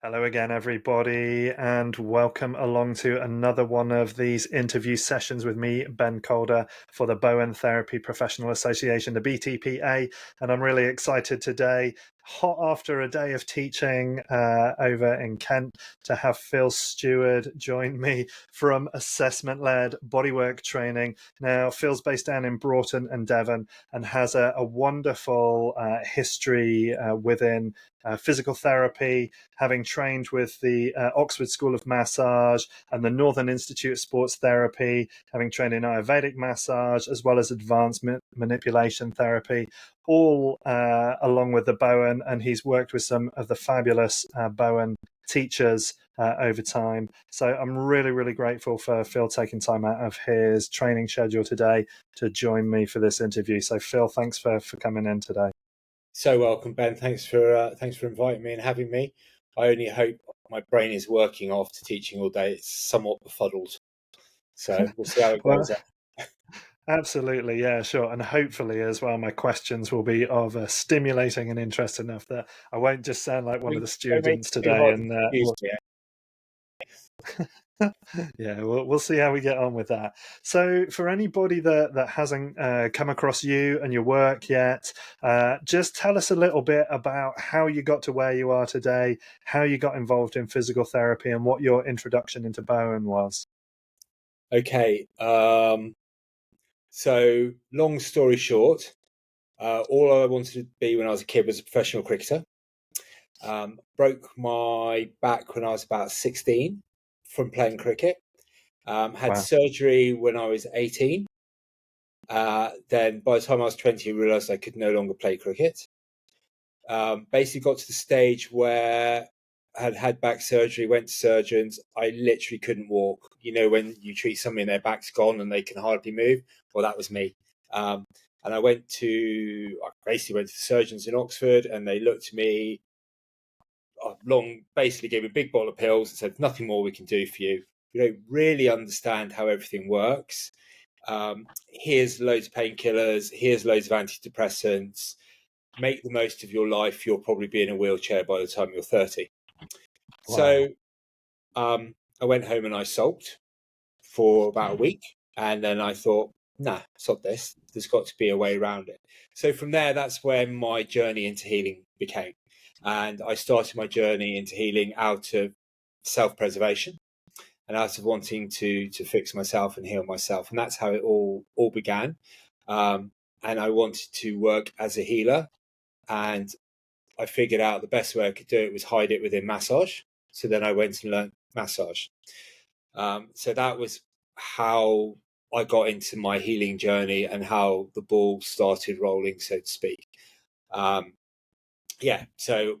Hello again, everybody, and welcome along to another one of these interview sessions with me, Ben Calder, for the Bowen Therapy Professional Association, the BTPA. And I'm really excited today, hot after a day of teaching over in Kent, to have Phil Steward join me from assessment-led bodywork training. Now, Phil's based down in Broughton and Devon and has a wonderful history within physical therapy, having trained with the Oxford School of Massage and the Northern Institute of Sports Therapy, having trained in Ayurvedic massage as well as advanced manipulation therapy, all along with the Bowen. And he's worked with some of the fabulous Bowen teachers over time. So I'm really, really grateful for Phil taking time out of his training schedule today to join me for this interview. So Phil, thanks for coming in today. So welcome, Ben. Thanks for inviting me and having me. I only hope my brain is working after teaching all day. It's somewhat befuddled, so we'll see how it Well, goes. absolutely, yeah, sure. And hopefully as well, my questions will be of stimulating and interest enough that I won't just sound like one of the Don't make students it too today. hard to And confuse me. yeah, we'll see how we get on with that. So for anybody that hasn't come across you and your work yet, just tell us a little bit about how you got to where you are today, how you got involved in physical therapy, and what your introduction into Bowen was. Okay. So long story short, all I wanted to be when I was a kid was a professional cricketer. Broke my back when I was about 16 from playing cricket. Had Wow. surgery when I was 18. Then by the time I was 20, I realised I could no longer play cricket. Basically got to the stage where I had had back surgery, went to surgeons. I literally couldn't walk. You know, when you treat somebody and their back's gone and they can hardly move? Well, that was me. And I basically went to the surgeons in Oxford, and they looked at me basically gave me a big bottle of pills and said, nothing more we can do for you. You don't really understand how everything works. Here's loads of painkillers. Here's loads of antidepressants. Make the most of your life. You'll probably be in a wheelchair by the time you're 30. Wow. So I went home and I sulked for about a week. And then I thought, nah, sod this. There's got to be a way around it. So from there, that's where my journey into healing began. And I started my journey into healing out of self-preservation and out of wanting to fix myself and heal myself. And that's how it all began. And I wanted to work as a healer, and I figured out the best way I could do it was hide it within massage. So then I went and learned massage. So that was how I got into my healing journey and how the ball started rolling, so to speak. Um, yeah, so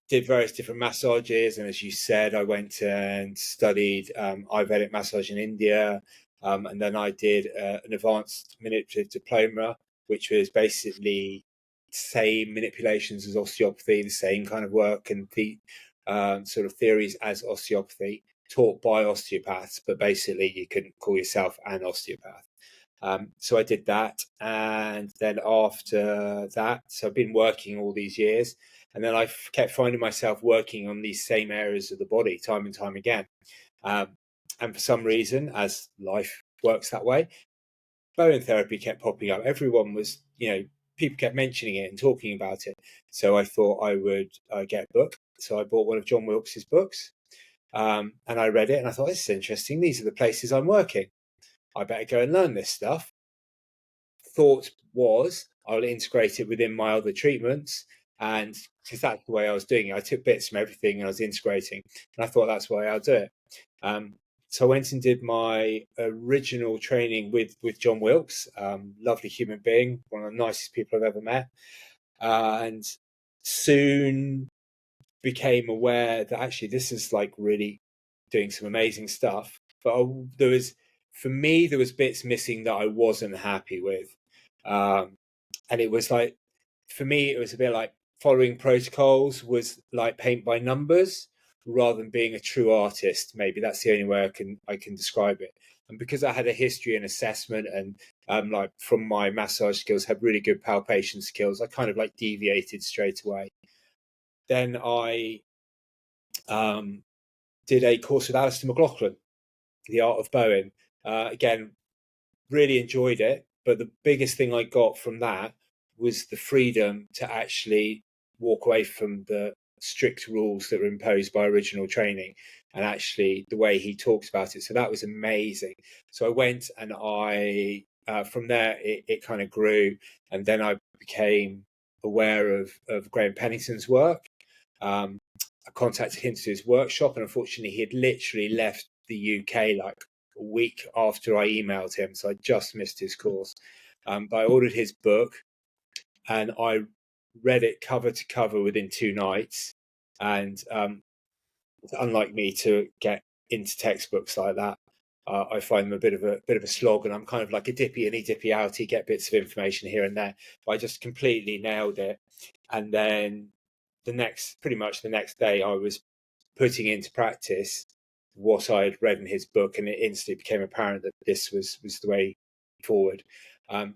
did various different massages, and as you said, I went and studied Ayurvedic massage in India, and then I did an advanced manipulative diploma, which was basically same manipulations as osteopathy, the same kind of work and the sort of theories as osteopathy, taught by osteopaths, but basically you couldn't call yourself an osteopath. So I did that, and then after that, so I've been working all these years, and then I kept finding myself working on these same areas of the body time and time again. Um, and for some reason, as life works that way, Bowen therapy kept popping up. Everyone was, people kept mentioning it and talking about it. So I thought I would get a book. So I bought one of John Wilkes's books, and I read it, and I thought, this is interesting. These are the places I'm working. I better go and learn this stuff. Thought was I'll integrate it within my other treatments, and because that's the way I was doing it, I took bits from everything and I was integrating, and I thought that's the way I'll do it. So I went and did my original training with John Wilkes, lovely human being, one of the nicest people I've ever met, and soon became aware that actually this is like really doing some amazing stuff. But for me, there was bits missing that I wasn't happy with. And it was like, for me, it was a bit like following protocols was like paint by numbers rather than being a true artist. Maybe that's the only way I can describe it. And because I had a history and assessment, and like from my massage skills, had really good palpation skills, I kind of like deviated straight away. Then I did a course with Alistair McLaughlin, The Art of Bowing. Again, really enjoyed it, but the biggest thing I got from that was the freedom to actually walk away from the strict rules that were imposed by original training, and actually the way he talks about it. So that was amazing. So I went, and I from there it kind of grew, and then I became aware of Graham Pennington's work. I contacted him to his workshop, and unfortunately he had literally left the UK like a week after I emailed him, so I just missed his course. But I ordered his book, and I read it cover to cover within 2 nights. And unlike me to get into textbooks like that, I find them a bit of a slog, and I'm kind of like a dippy in, dippy outy, get bits of information here and there. But I just completely nailed it, and then pretty much the next day, I was putting into practice what I had read in his book, and it instantly became apparent that this was the way forward.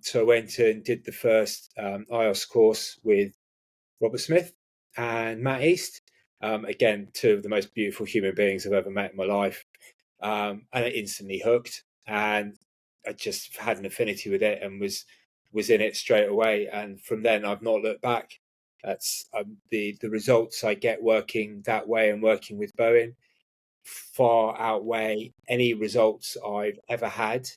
So I went and did the first IOS course with Robert Smith and Matt East. Again, 2 of the most beautiful human beings I've ever met in my life. And I instantly hooked, and I just had an affinity with it, and was in it straight away. And from then, I've not looked back. That's the results I get working that way and working with Bowen far outweigh any results I've ever had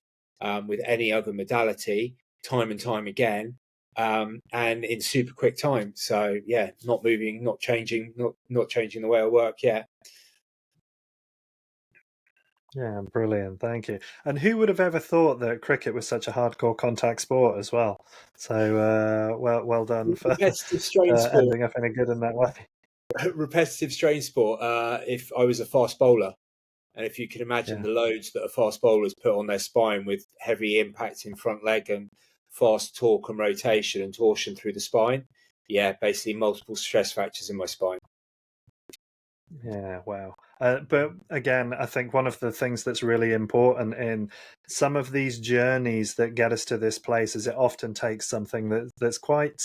with any other modality, time and time again, and in super quick time. So yeah, not moving, not changing, not changing the way I work. Yeah. Yeah, brilliant. Thank you. And who would have ever thought that cricket was such a hardcore contact sport as well? So well done for Repetitive strain sport. ending up in a good in that way. Repetitive strain sport. If I was a fast bowler, and if you can imagine Yeah. the loads that a fast bowlers put on their spine with heavy impact in front leg and fast torque and rotation and torsion through the spine, yeah, basically multiple stress fractures in my spine. Yeah, wow. But again, I think one of the things that's really important in some of these journeys that get us to this place is it often takes something that's quite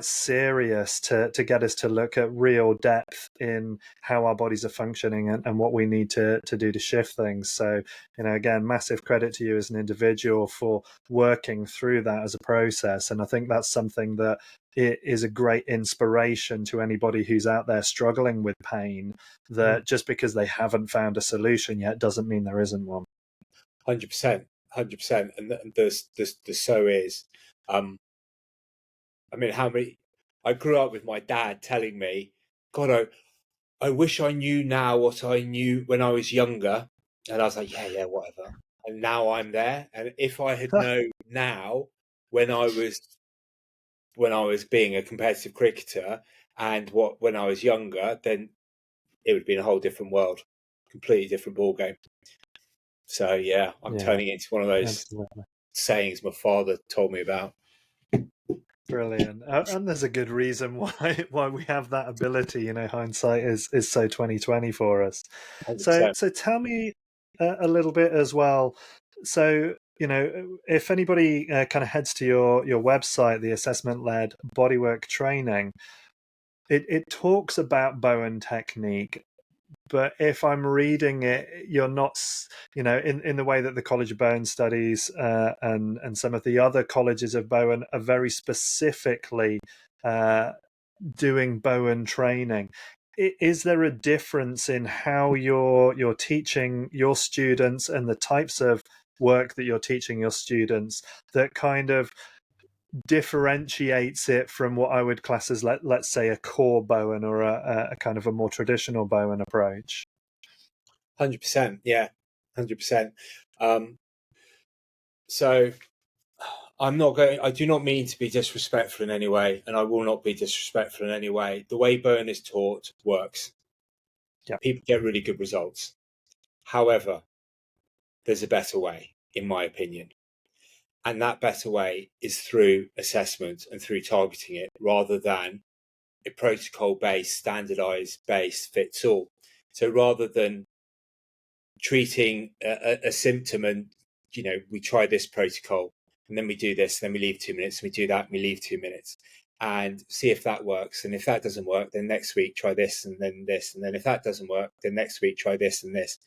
serious to get us to look at real depth in how our bodies are functioning and what we need to do to shift things. So, again, massive credit to you as an individual for working through that as a process. And I think that's something that it is a great inspiration to anybody who's out there struggling with pain, that just because they haven't found a solution yet doesn't mean there isn't one. 100%, 100%. And the so is. I mean, I grew up with my dad telling me, God, I wish I knew now what I knew when I was younger. And I was like, yeah, whatever. And now I'm there. And if I had known now when I was being a competitive cricketer and when I was younger, then it would have been a whole different world, completely different ball game. So yeah, I'm Yeah, turning it into one of those absolutely. sayings my father told me about. Brilliant, and there's a good reason why we have that ability. Hindsight is so 2020 for us. So 100%. tell me a little bit as well. So if anybody kind of heads to your website, the assessment led bodywork training, it talks about Bowen technique. But if I'm reading it, you're not, in the way that the College of Bowen studies and some of the other colleges of Bowen are very specifically doing Bowen training. Is there a difference in how you're teaching your students and the types of work that you're teaching your students that kind of differentiates it from what I would class as, let's say, a core Bowen or a kind of a more traditional Bowen approach? 100%. Yeah, 100%. So I do not mean to be disrespectful in any way, and I will not be disrespectful in any way. The way Bowen is taught works. Yeah. People get really good results. However, there's a better way, in my opinion. And that better way is through assessment and through targeting it rather than a protocol based, standardized based fits all. So rather than treating a symptom and, we try this protocol and then we do this, and then we leave 2 minutes, and we do that, and we leave 2 minutes. and see if that works. And if that doesn't work, then next week try this and then this. And then if that doesn't work, then next week try this and this.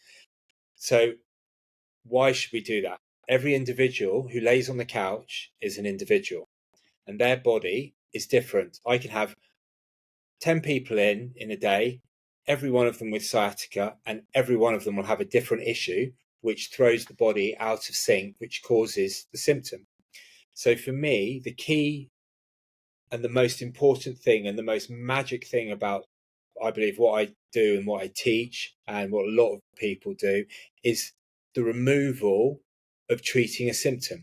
So why should we do that? Every individual who lays on the couch is an individual, and their body is different. I can have 10 people in a day, every one of them with sciatica, and every one of them will have a different issue, which throws the body out of sync, which causes the symptom. So for me, the key and the most important thing and the most magic thing about, I believe, what I do and what I teach and what a lot of people do is the removal of treating a symptom.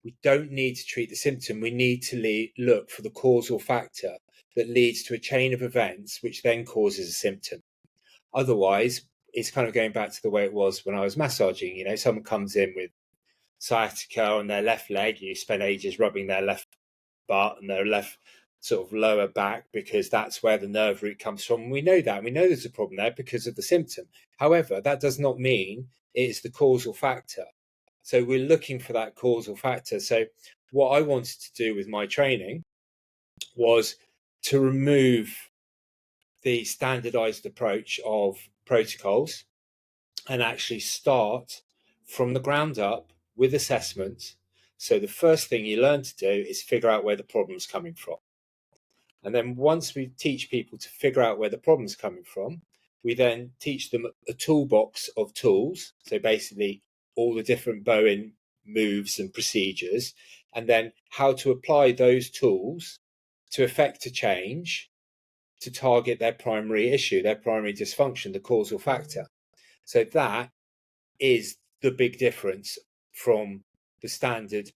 We don't need to treat the symptom. We need to look for the causal factor that leads to a chain of events, which then causes a symptom. Otherwise, it's kind of going back to the way it was when I was massaging. You know, someone comes in with sciatica on their left leg, you spend ages rubbing their left butt and their left sort of lower back because that's where the nerve root comes from. We know that. We know there's a problem there because of the symptom. However, that does not mean it's the causal factor. So we're looking for that causal factor. So what I wanted to do with my training was to remove the standardized approach of protocols and actually start from the ground up with assessment. So the first thing you learn to do is figure out where the problem's coming from. And then once we teach people to figure out where the problem's coming from, we then teach them a toolbox of tools. So basically all the different Bowen moves and procedures, and then how to apply those tools to effect a change to target their primary issue, their primary dysfunction, the causal factor. So that is the big difference from the standard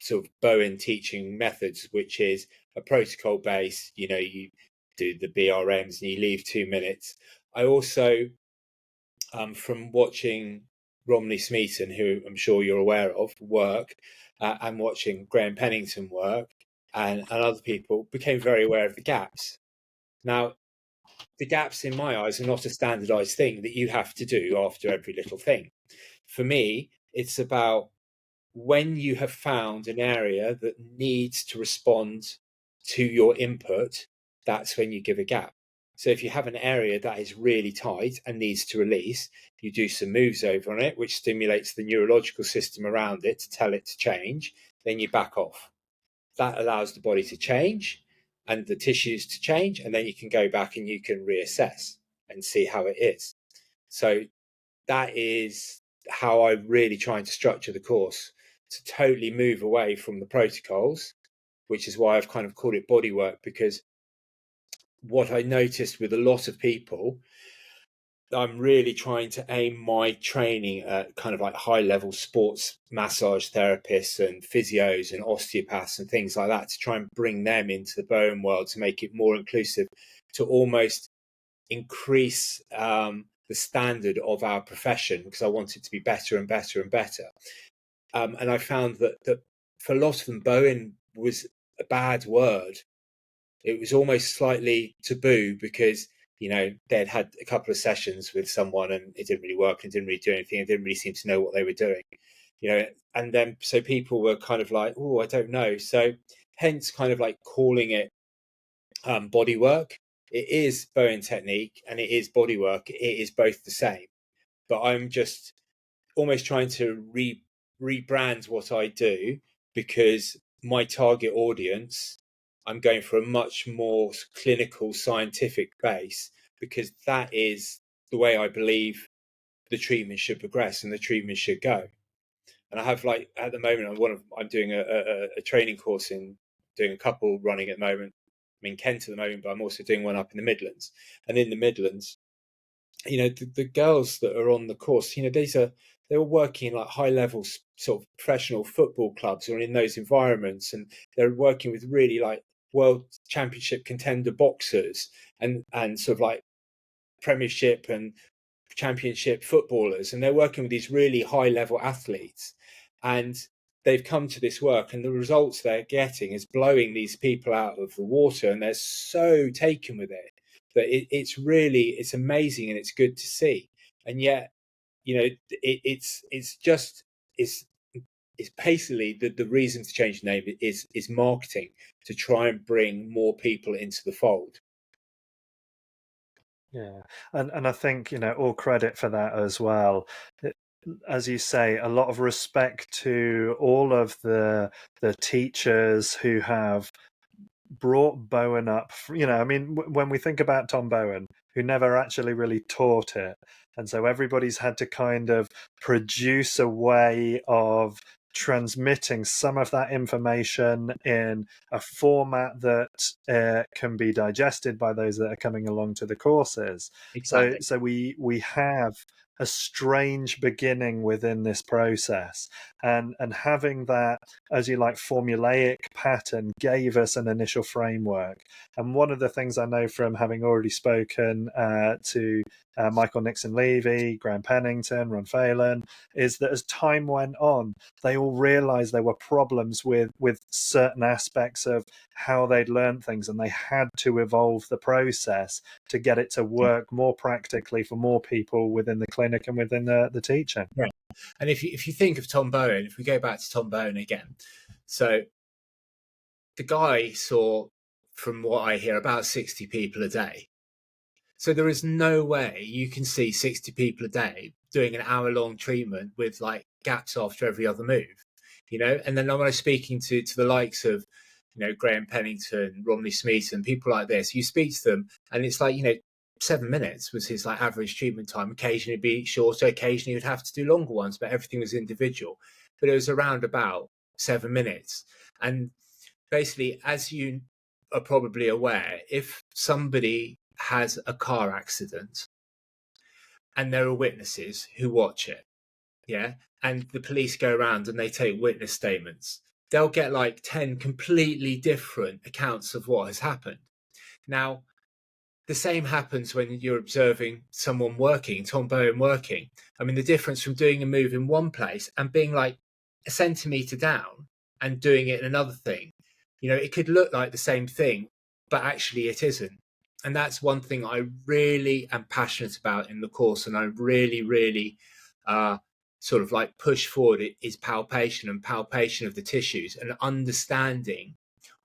sort of Bowen teaching methods, which is a protocol based, you know, you do the BRMs and you leave 2 minutes. I also, from watching Romney Smeaton, who I'm sure you're aware of, work, and watching Graham Pennington work and other people, became very aware of the gaps. Now, the gaps in my eyes are not a standardized thing that you have to do after every little thing. For me, it's about when you have found an area that needs to respond to your input, that's when you give a gap. So if you have an area that is really tight and needs to release, you do some moves over on it, which stimulates the neurological system around it to tell it to change, then you back off. That allows the body to change and the tissues to change, and then you can go back and you can reassess and see how it is. So that is how I'm really trying to structure the course, to totally move away from the protocols, which is why I've kind of called it body work, because what I noticed with a lot of people, I'm really trying to aim my training at kind of like high level sports massage therapists and physios and osteopaths and things like that, to try and bring them into the Bowen world, to make it more inclusive, to almost increase the standard of our profession, because I want it to be better and better and better. And I found that for a lot of them, Bowen was a bad word. It was almost slightly taboo because, you know, they'd had a couple of sessions with someone and it didn't really work and didn't really do anything and didn't really seem to know what they were doing, you know. And then so people were kind of like, oh, I don't know. So hence kind of like calling it body work. It is Bowen technique and it is body work. It is both the same. But I'm just almost trying to rebrand what I do, because my target audience, I'm going for a much more clinical, scientific base, because that is the way I believe the treatment should progress and the treatment should go. And I have, like, at the moment, I'm doing a training course doing a couple running at the moment. I'm in Kent at the moment, but I'm also doing one up in the Midlands. And in the Midlands, you know, the girls that are on the course, you know, they were working in like high level sort of professional football clubs or in those environments, and they're working with really like world championship contender boxers and sort of like premiership and championship footballers, and they're working with these really high level athletes, and they've come to this work, and the results they're getting is blowing these people out of the water, and they're so taken with it that it's amazing and it's good to see. And yet, you know, it's it's basically the reason to change the name is marketing, to try and bring more people into the fold. Yeah, and I think, all credit for that as well. As you say, a lot of respect to all of the teachers who have brought Bowen up. I mean, when we think about Tom Bowen, who never actually really taught it, and so everybody's had to kind of produce a way of transmitting some of that information in a format that can be digested by those that are coming along to the courses. So, Exactly. so we have a strange beginning within this process, and having that, as you like, formulaic pattern gave us an initial framework. And one of the things I know from having already spoken to Michael Nixon Levy, Graham Pennington, Ron Phelan, is that as time went on, they all realized there were problems with certain aspects of how they'd learned things, and they had to evolve the process to get it to work more practically for more people within the clinic and within the teaching. Yeah. And if you think of Tom Bowen, if we go back to Tom Bowen again, so the guy saw, from what I hear, about 60 people a day. So there is no way you can see 60 people a day doing an hour-long treatment with like gaps after every other move, And then when I was speaking to the likes of, Graham Pennington, Romney Smeaton, people like this, you speak to them and it's like, 7 minutes was his like average treatment time. Occasionally it'd be shorter, occasionally you'd have to do longer ones, but everything was individual. But it was around about 7 minutes. And basically, as you are probably aware, if somebody has a car accident and there are witnesses who watch it, yeah, and the police go around and they take witness statements, they'll get like 10 completely different accounts of what has happened. Now, the same happens when you're observing someone working, Tom Bowen working. I mean, the difference from doing a move in one place and being like a centimetre down and doing it in another thing, it could look like the same thing, but actually it isn't. And that's one thing I really am passionate about in the course, and I really, really sort of like push forward is palpation of the tissues and understanding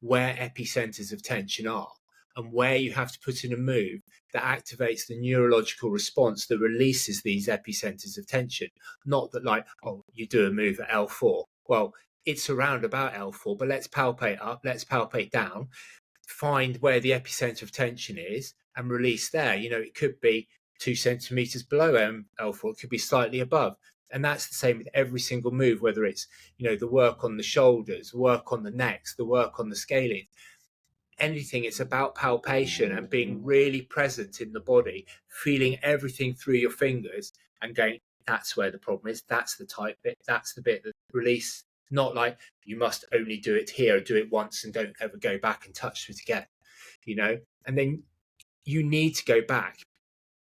where epicenters of tension are and where you have to put in a move that activates the neurological response that releases these epicenters of tension. Not that like, oh, you do a move at L4. Well, it's around about L4, but let's palpate up, let's palpate down, find where the epicenter of tension is and release there. It could be 2 centimeters below L4, it could be slightly above. And that's the same with every single move, whether it's, the work on the shoulders, work on the necks, the work on the scalene. Anything, it's about palpation and being really present in the body, feeling everything through your fingers and going, that's where the problem is, that's the tight bit, that's the bit that release. Not like you must only do it here, do it once and don't ever go back and touch it again, and then you need to go back.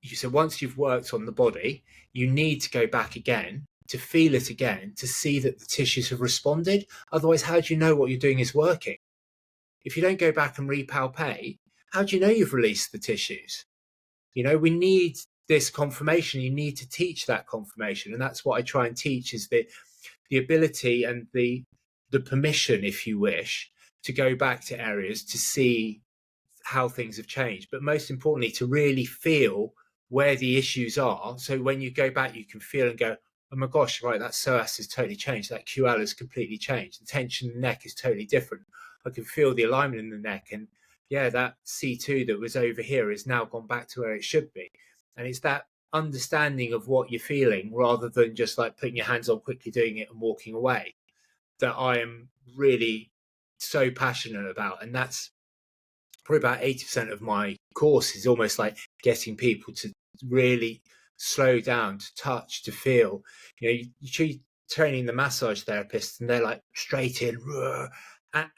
So once you've worked on the body, you need to go back again to feel it again, to see that the tissues have responded. Otherwise, how do you know what you're doing is working? If you don't go back and repalpate, how do you know you've released the tissues? We need this confirmation. You need to teach that confirmation. And that's what I try and teach, is the ability and the permission, if you wish, to go back to areas to see how things have changed. But most importantly, to really feel where the issues are. So when you go back, you can feel and go, oh my gosh, right, that psoas has totally changed. That QL has completely changed. The tension in the neck is totally different. I can feel the alignment in the neck. And yeah, that C2 that was over here has now gone back to where it should be. And it's that understanding of what you're feeling rather than just like putting your hands on, quickly doing it and walking away, that I am really so passionate about. And that's probably about 80% of my course, is almost like getting people to really slow down, to touch, to feel. You training the massage therapists and they're like straight in,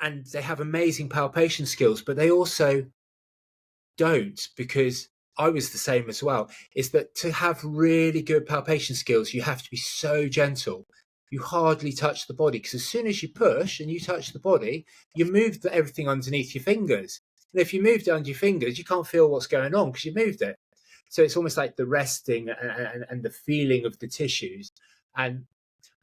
and they have amazing palpation skills, but they also don't, because I was the same as well, is that to have really good palpation skills, you have to be so gentle. You hardly touch the body, because as soon as you push and you touch the body, you move everything underneath your fingers. And if you moved it under your fingers, you can't feel what's going on because you moved it. So it's almost like the resting and the feeling of the tissues. And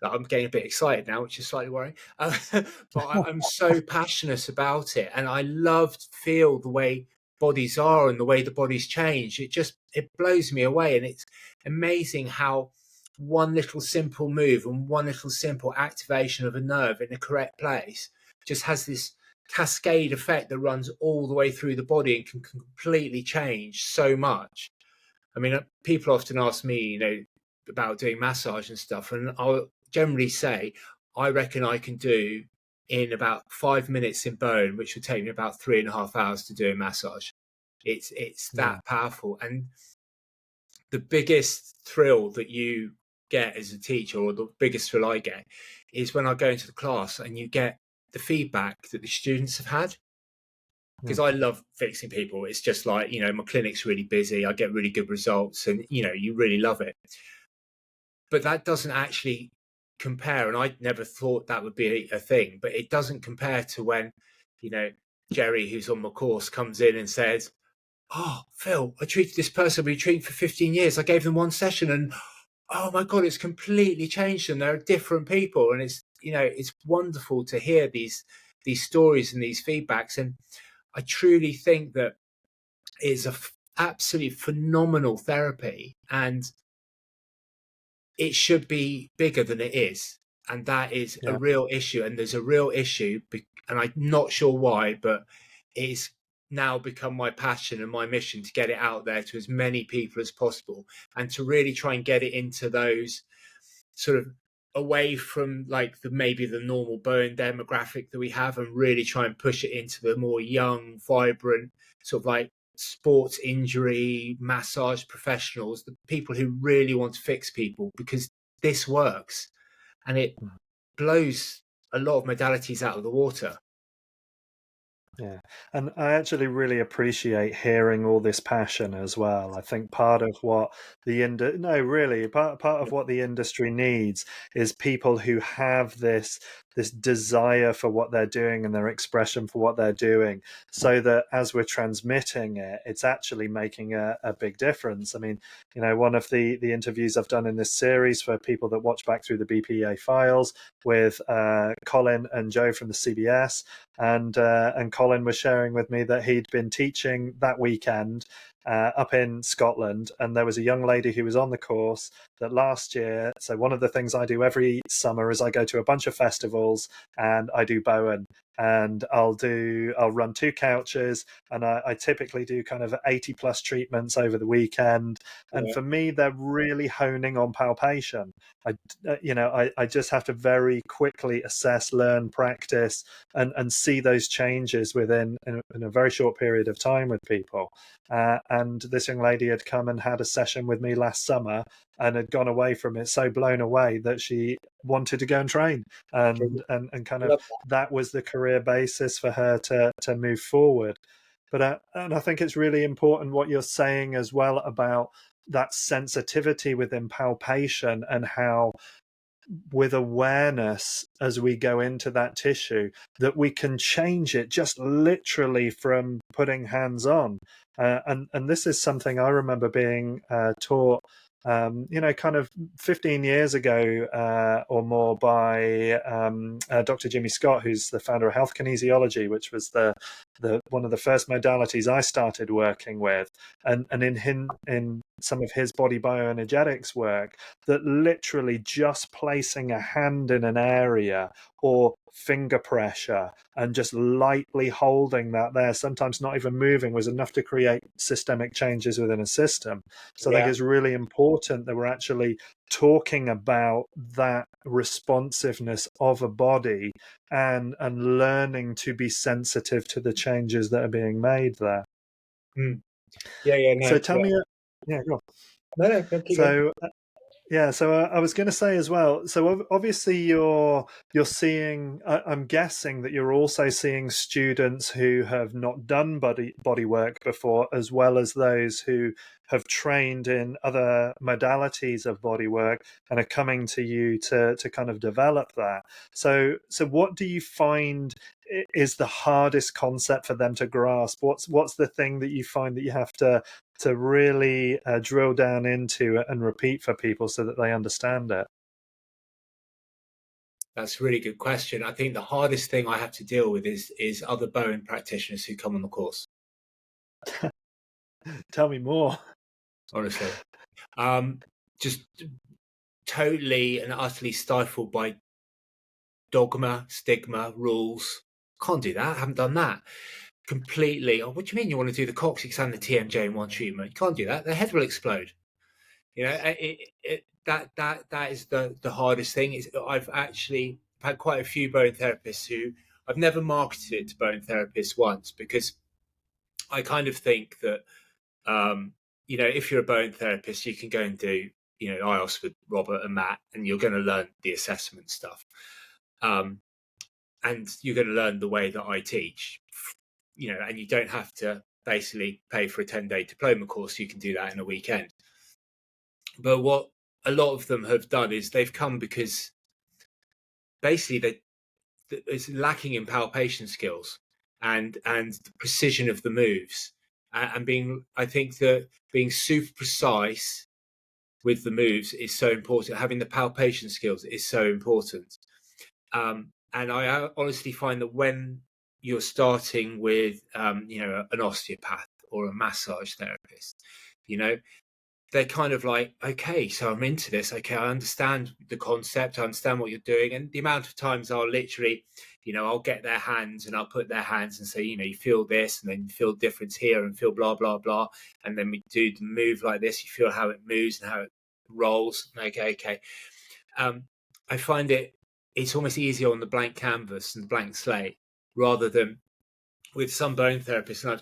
I'm getting a bit excited now, which is slightly worrying. But I'm so passionate about it, and I love to feel the way bodies are and the way the bodies change. It blows me away, and it's amazing how one little simple move and one little simple activation of a nerve in the correct place just has this cascade effect that runs all the way through the body and can completely change so much. I mean, people often ask me, about doing massage and stuff, and I'll generally say, I reckon I can do in about 5 minutes in bone, which would take me about 3.5 hours to do a massage. It's Yeah. that powerful, and the biggest thrill that you get as a teacher, or the biggest thrill I get, is when I go into the class and you get the feedback that the students have had. Because Mm. I love fixing people. It's just like, my clinic's really busy. I get really good results, and, you really love it. But that doesn't actually compare. And I never thought that would be a thing, but it doesn't compare to when, Jerry, who's on my course, comes in and says, "Oh, Phil, I treated this person I've been treating for 15 years. I gave them one session, and oh my God, it's completely changed them. They're different people." And it's wonderful to hear these stories and these feedbacks. And I truly think that is absolutely phenomenal therapy, and it should be bigger than it is. And that is a Yeah. real issue. And there's a real issue, and I'm not sure why, but it's now become my passion and my mission to get it out there to as many people as possible, and to really try and get it into those sort of away from like maybe the normal Bowen demographic that we have, and really try and push it into the more young, vibrant, sort of like sports injury massage professionals, the people who really want to fix people, because this works, and it Mm. blows a lot of modalities out of the water. Yeah, and I actually really appreciate hearing all this passion as well. I think part of what part of what the industry needs is people who have this desire for what they're doing and their expression for what they're doing, so that as we're transmitting it, it's actually making a big difference. I mean, one of the interviews I've done in this series for people that watch back through the BPA files with Colin and Joe from the CBS, and Colin was sharing with me that he'd been teaching that weekend up in Scotland, and there was a young lady who was on the course that last year. So one of the things I do every summer is I go to a bunch of festivals and I do Bowen, and I'll run 2 couches, and I typically do kind of 80+ treatments over the weekend. And Yeah. for me, they're really honing on palpation. I just have to very quickly assess, learn, practice, and see those changes in a very short period of time with people. And this young lady had come and had a session with me last summer and had gone away from it so blown away that she wanted to go and train, and kind of Love that was the career basis for her to move forward. But and I think it's really important what you're saying as well about that sensitivity within palpation, and how with awareness as we go into that tissue, that we can change it just literally from putting hands on. And this is something I remember being taught, kind of 15 years ago or more, by Dr. Jimmy Scott, who's the founder of health kinesiology, which was the one of the first modalities I started working with. And in some of his body bioenergetics work, that literally just placing a hand in an area, or finger pressure, and just lightly holding that there, sometimes not even moving, was enough to create systemic changes within a system. So I think Yeah. it's really important that we're actually talking about that responsiveness of a body, and learning to be sensitive to the changes that are being made there. Mm. Yeah. No. So tell Yeah. me, yeah, go on. No. Keep going. So yeah, so I was going to say as well. So obviously you're seeing. I'm guessing that you're also seeing students who have not done body work before, as well as those who have trained in other modalities of body work and are coming to you to kind of develop that. So what do you find is the hardest concept for them to grasp? What's the thing that you find that you have to really drill down into and repeat for people so that they understand it? That's a really good question. I think the hardest thing I have to deal with is other Bowen practitioners who come on the course. Tell me more. Honestly, just totally and utterly stifled by dogma, stigma, rules. Can't do that. I haven't done that. Completely. Oh, what do you mean you want to do the coccyx and the TMJ in one treatment? You can't do that. The head will explode. You know, that is the hardest thing. Is I've actually had quite a few bone therapists who I've never marketed it to bone therapists once, because I kind of think that you know, if you're a bone therapist, you can go and do, you know, IOS with Robert and Matt, and you're going to learn the assessment stuff, and you're going to learn the way that I teach. You know, and you don't have to basically pay for a 10-day diploma course. You can do that in a weekend. But what a lot of them have done is they've come because basically it's lacking in palpation skills and the precision of the moves, and being, I think that being super precise with the moves is so important. Having the palpation skills is so important. And I honestly find that when you're starting with, you know, an osteopath or a massage therapist, you know, they're kind of like, okay, so I'm into this. Okay, I understand the concept. I understand what you're doing. And the amount of times I'll literally, you know, I'll get their hands and I'll put their hands and say, you know, you feel this, and then you feel difference here and feel blah, blah, blah. And then we do the move like this. You feel how it moves and how it rolls. Okay. I find it's almost easier on the blank canvas and the blank slate, rather than with some bone therapists. And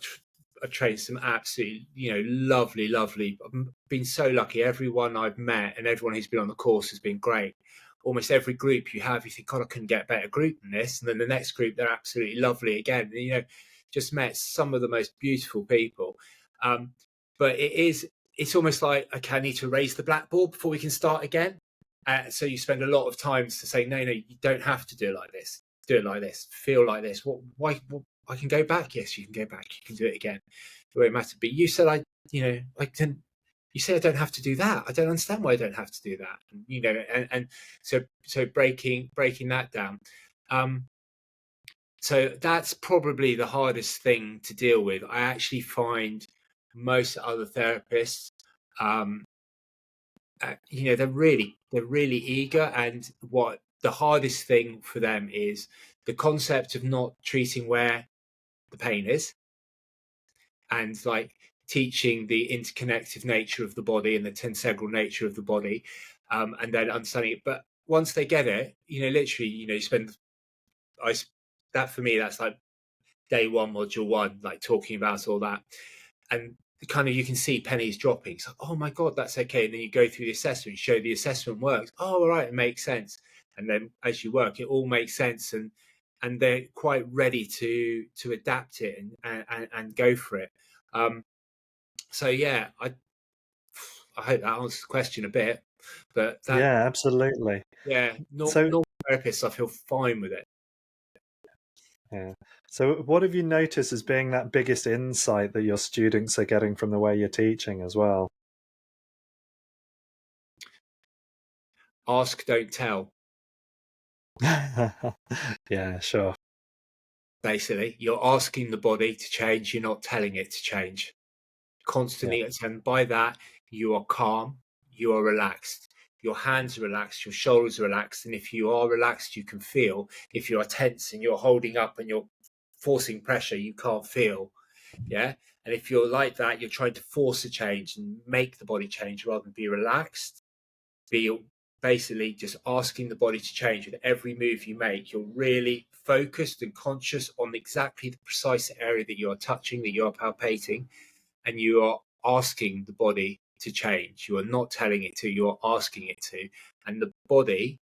I've trained some absolutely, you know, lovely. I've been so lucky. Everyone I've met and everyone who's been on the course has been great. Almost every group you have, you think, God, I couldn't get a better group than this. And then the next group, they're absolutely lovely again. And, you know, just met some of the most beautiful people. But it's almost like, okay, I need to raise the blackboard before we can start again. So you spend a lot of time to say, no, you don't have to do it like this. Do it like this. Feel like this. Why? I can go back. Yes, you can go back. You can do it again. It won't matter. But you said I can. You say I don't have to do that. I don't understand why I don't have to do that. And, you know, and so breaking that down. So that's probably the hardest thing to deal with. I actually find most other therapists, you know, they're really eager, and what the hardest thing for them is the concept of not treating where the pain is, and like teaching the interconnective nature of the body and the tensegral nature of the body, and then understanding it. But once they get it, you know, literally, you know, you spend that for me, that's like day one, module one, like talking about all that, and kind of you can see pennies dropping. It's like, oh my god, that's okay. And then you go through the assessment, you show the assessment works. Oh, all right, it makes sense. And then as you work, it all makes sense, and they're quite ready to adapt it and go for it. So yeah, I hope that answers the question a bit, but that, Yeah, absolutely. yeah, So, normal therapists, I feel fine with it. yeah. So, what have you noticed as being that biggest insight that your students are getting from the way you're teaching as well? Ask, don't tell. Yeah, sure. Basically, you're asking the body to change, you're not telling it to change. Yeah. Constantly, and by that, you are calm, you are relaxed. Your hands are relaxed, your shoulders are relaxed, and if you are relaxed, you can feel. If you are tense and you're holding up and you're forcing pressure, you can't feel. Yeah. And if you're like that, you're trying to force a change and make the body change rather than be relaxed. Be basically just asking the body to change with every move you make. You're really focused and conscious on exactly the precise area that you are touching, that you are palpating, and you are asking the body to change. You are not telling it to, you are asking it to. And the body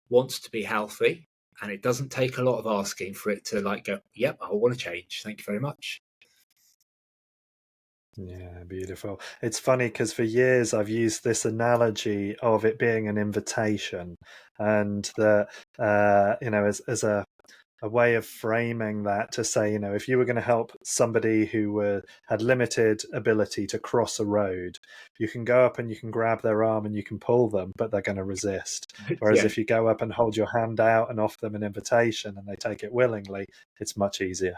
wants to be healthy, and it doesn't take a lot of asking for it to like go, yep, I want to change. Thank you very much. Yeah, beautiful. It's funny because for years I've used this analogy of it being an invitation, and that you know, as a a way of framing that to say, if you were going to help somebody who had limited ability to cross a road, you can go up and you can grab their arm and you can pull them, but they're going to resist. Whereas Yeah, if you go up and hold your hand out and offer them an invitation and they take it willingly, it's much easier.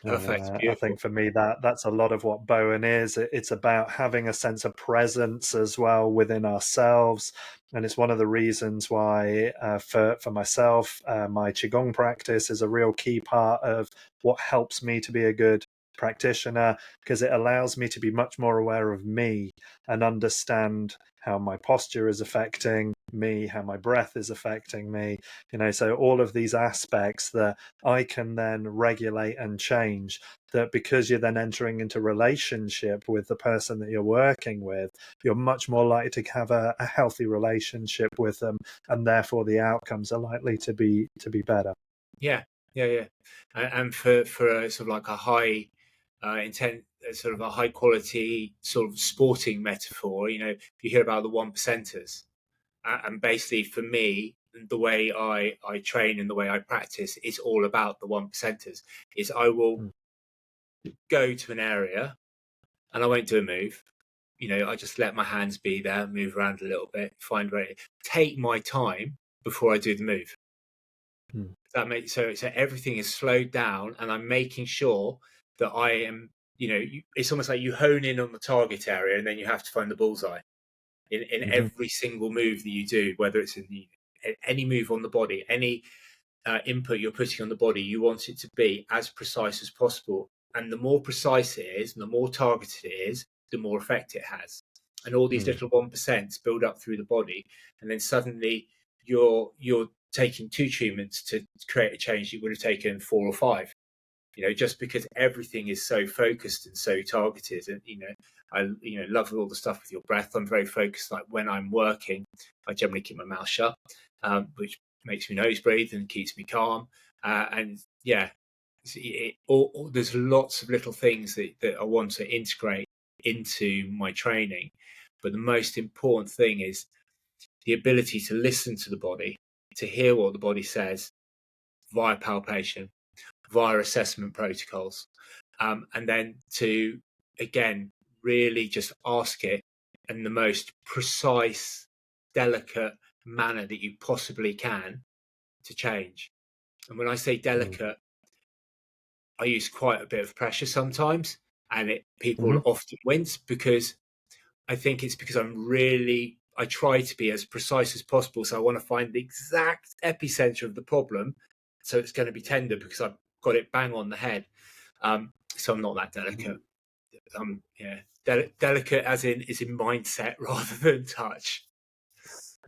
perfect, I beautiful. think for me that's a lot of what Bowen is. It's about having a sense of presence as well within ourselves, and it's one of the reasons why for myself, my qigong practice is a real key part of what helps me to be a good practitioner, because it allows me to be much more aware of me and understand how my posture is affecting me, how my breath is affecting me, so all of these aspects that I can then regulate and change, that because you're then entering into relationship with the person that you're working with, you're much more likely to have a healthy relationship with them, and therefore the outcomes are likely to be better. Yeah, yeah. And for a sort of like a high intent, sort of a high quality sort of sporting metaphor, you hear about the one percenters, and basically for me, the way I train and the way I practice is all about the one percenters. Is I will Mm. go to an area and I won't do a move. I just let my hands be there, move around a little bit, find where take my time before I do the move. Mm. That makes so everything is slowed down, and I'm making sure that I am. It's almost like you hone in on the target area, and then you have to find the bullseye in Mm-hmm. every single move that you do, whether it's in any move on the body, any input you're putting on the body. You want it to be as precise as possible, and the more precise it is, and the more targeted it is, the more effect it has. And all these Mm. little 1% build up through the body, and then suddenly you're taking 2 treatments to create a change you would have taken 4 or 5. Just because everything is so focused and so targeted, and I love all the stuff with your breath. I'm very focused. Like when I'm working, I generally keep my mouth shut, which makes me nose breathe and keeps me calm. And yeah, there's lots of little things that I want to integrate into my training, but the most important thing is the ability to listen to the body, to hear what the body says via palpation, via assessment protocols, and then to, again, really just ask it in the most precise, delicate manner that you possibly can to change. And when I say Mm. delicate, I use quite a bit of pressure sometimes, and people Mm-hmm. often wince because I think it's because I try to be as precise as possible. So I want to find the exact epicenter of the problem. So it's going to be tender because I've got it bang on the head. So I'm not that delicate. Yeah, delicate as in is in mindset rather than touch.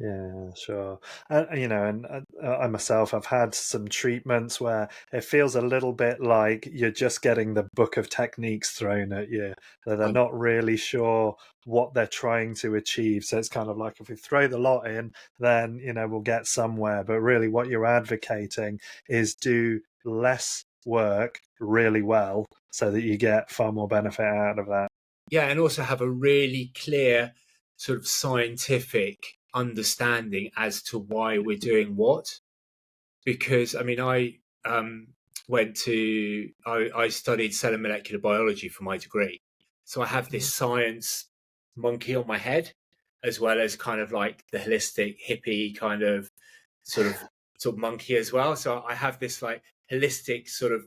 Yeah, sure. And I myself have had some treatments where it feels a little bit like you're just getting the book of techniques thrown at you, that they're Um, not really sure what they're trying to achieve. So it's kind of like, if we throw the lot in, then, we'll get somewhere. But really, what you're advocating is do less work really well so that you get far more benefit out of that. yeah, and also have a really clear sort of scientific understanding as to why we're doing what. Because I mean, um, I studied cell and molecular biology for my degree, so I have this science monkey on my head, as well as kind of like the holistic hippie kind of sort of monkey as well. So I have this like holistic sort of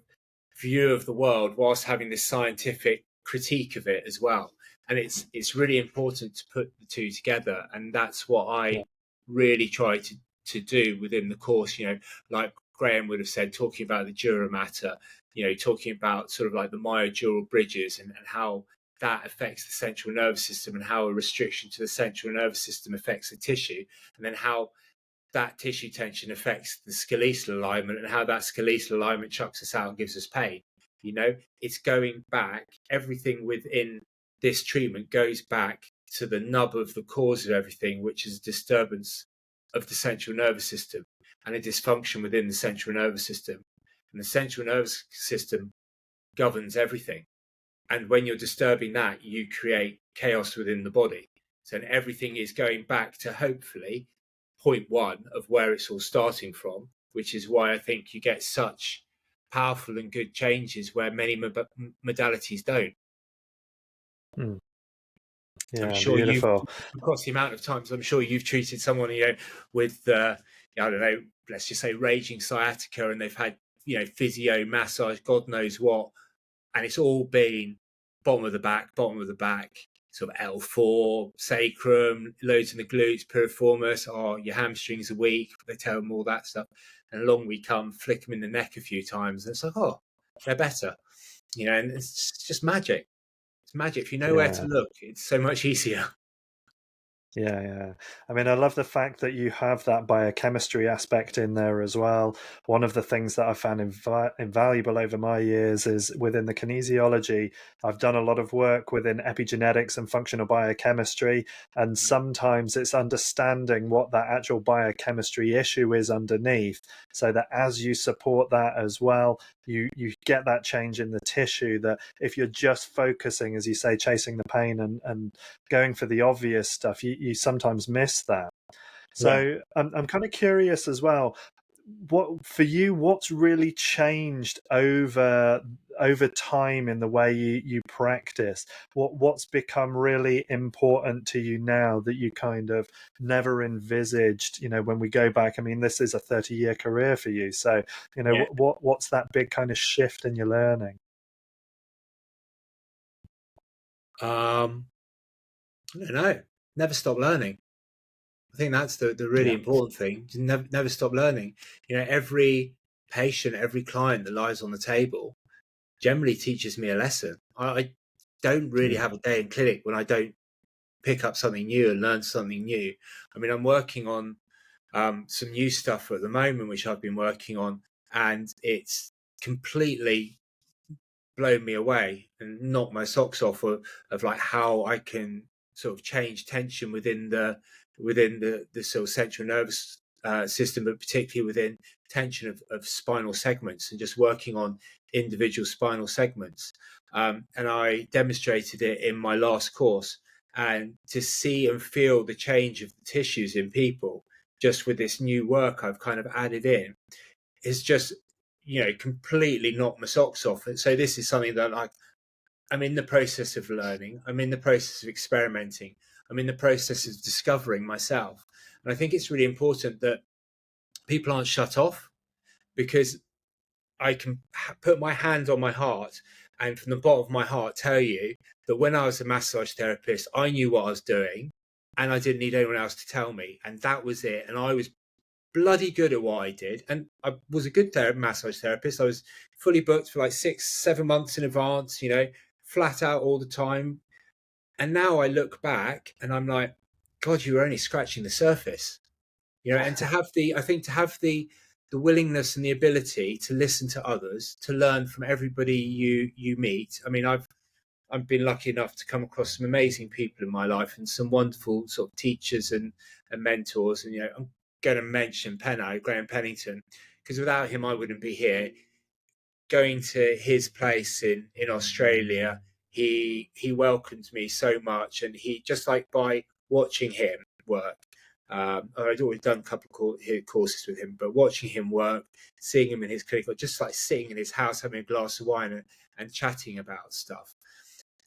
view of the world whilst having this scientific critique of it as well. And it's really important to put the two together, and that's what Yeah. I really try to do within the course. Like Graham would have said, talking about the dura mater, talking about sort of like the myodural bridges, and how that affects the central nervous system, and how a restriction to the central nervous system affects the tissue, and then how that tissue tension affects the skeletal alignment, and how that skeletal alignment chucks us out and gives us pain. It's going back, everything within this treatment goes back to the nub of the cause of everything, which is a disturbance of the central nervous system and a dysfunction within the central nervous system. And the central nervous system governs everything. And when you're disturbing that, you create chaos within the body. So everything is going back to hopefully point one of where it's all starting from, which is why I think you get such powerful and good changes where many modalities don't. Mm. I'm Yeah, sure you've, beautiful. across the amount of times, I'm sure you've treated someone, with, I don't know, let's just say raging sciatica, and they've had, physio, massage, God knows what, and it's all been bottom of the back, sort of L4, sacrum, loads in the glutes, piriformis, your hamstrings are weak. They tell them all that stuff. And along we come, flick them in the neck a few times. And it's like, oh, they're better. And it's just magic. It's magic. If you know where to Yeah. look, it's so much easier. Yeah, yeah. I mean, I love the fact that you have that biochemistry aspect in there as well. One of the things that I've found invaluable over my years is within the kinesiology. I've done a lot of work within epigenetics and functional biochemistry, and sometimes it's understanding what that actual biochemistry issue is underneath, so that as you support that as well, you get that change in the tissue. That if you're just focusing, as you say, chasing the pain and going for the obvious stuff, you sometimes miss that. Yeah. So I'm kind of curious as well, what for you, what's really changed over time in the way you practice? What's become really important to you now that you kind of never envisaged, when we go back? I mean, this is a 30-year career for you, so Yeah. what's that big kind of shift in your learning? I don't know. Never stop learning. I think that's the really Yeah. important thing. Never stop learning. Every patient, every client that lies on the table generally teaches me a lesson. I don't really Yeah. have a day in clinic when I don't pick up something new and learn something new. I mean, I'm working on some new stuff at the moment, which I've been working on, and it's completely blown me away and knocked my socks off of like how I can sort of change tension within the sort of central nervous system, but particularly within tension of spinal segments, and just working on individual spinal segments. And I demonstrated it in my last course, and to see and feel the change of the tissues in people just with this new work I've kind of added in is just completely knocked my socks off. And so this is something that I'm in the process of learning. I'm in the process of experimenting. I'm in the process of discovering myself. And I think it's really important that people aren't shut off, because I can put my hand on my heart and from the bottom of my heart tell you that when I was a massage therapist, I knew what I was doing and I didn't need anyone else to tell me. And that was it. And I was bloody good at what I did. And I was a good massage therapist. I was fully booked for like 6-7 months in advance, flat out all the time. And now I look back and I'm like, God, you were only scratching the surface, and I think to have the willingness and the ability to listen to others, to learn from everybody you meet. I mean, I've been lucky enough to come across some amazing people in my life and some wonderful sort of teachers and mentors. And I'm going to mention Graham Pennington, because without him I wouldn't be here. Going to his place in Australia, he welcomed me so much, and he just like by watching him work. I'd already done a couple of courses with him, but watching him work, seeing him in his clinic, or just like sitting in his house having a glass of wine and chatting about stuff,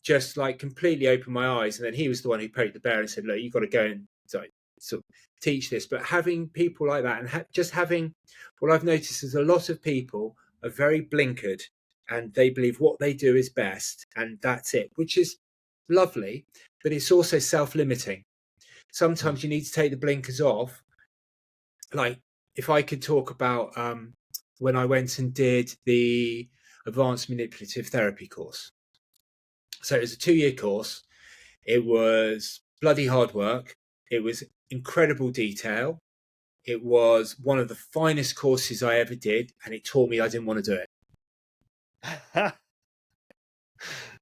just like completely opened my eyes. And then he was the one who poked the bear and said, look, you've got to go and sort of teach this. But having people like that and just having, what I've noticed is a lot of people are very blinkered and they believe what they do is best and that's it, which is lovely, but it's also self-limiting. Sometimes you need to take the blinkers off. Like if I could talk about when I went and did the advanced manipulative therapy course. So it was a 2-year course. It was bloody hard work. It was incredible detail. It was one of the finest courses I ever did, and it taught me I didn't want to do it.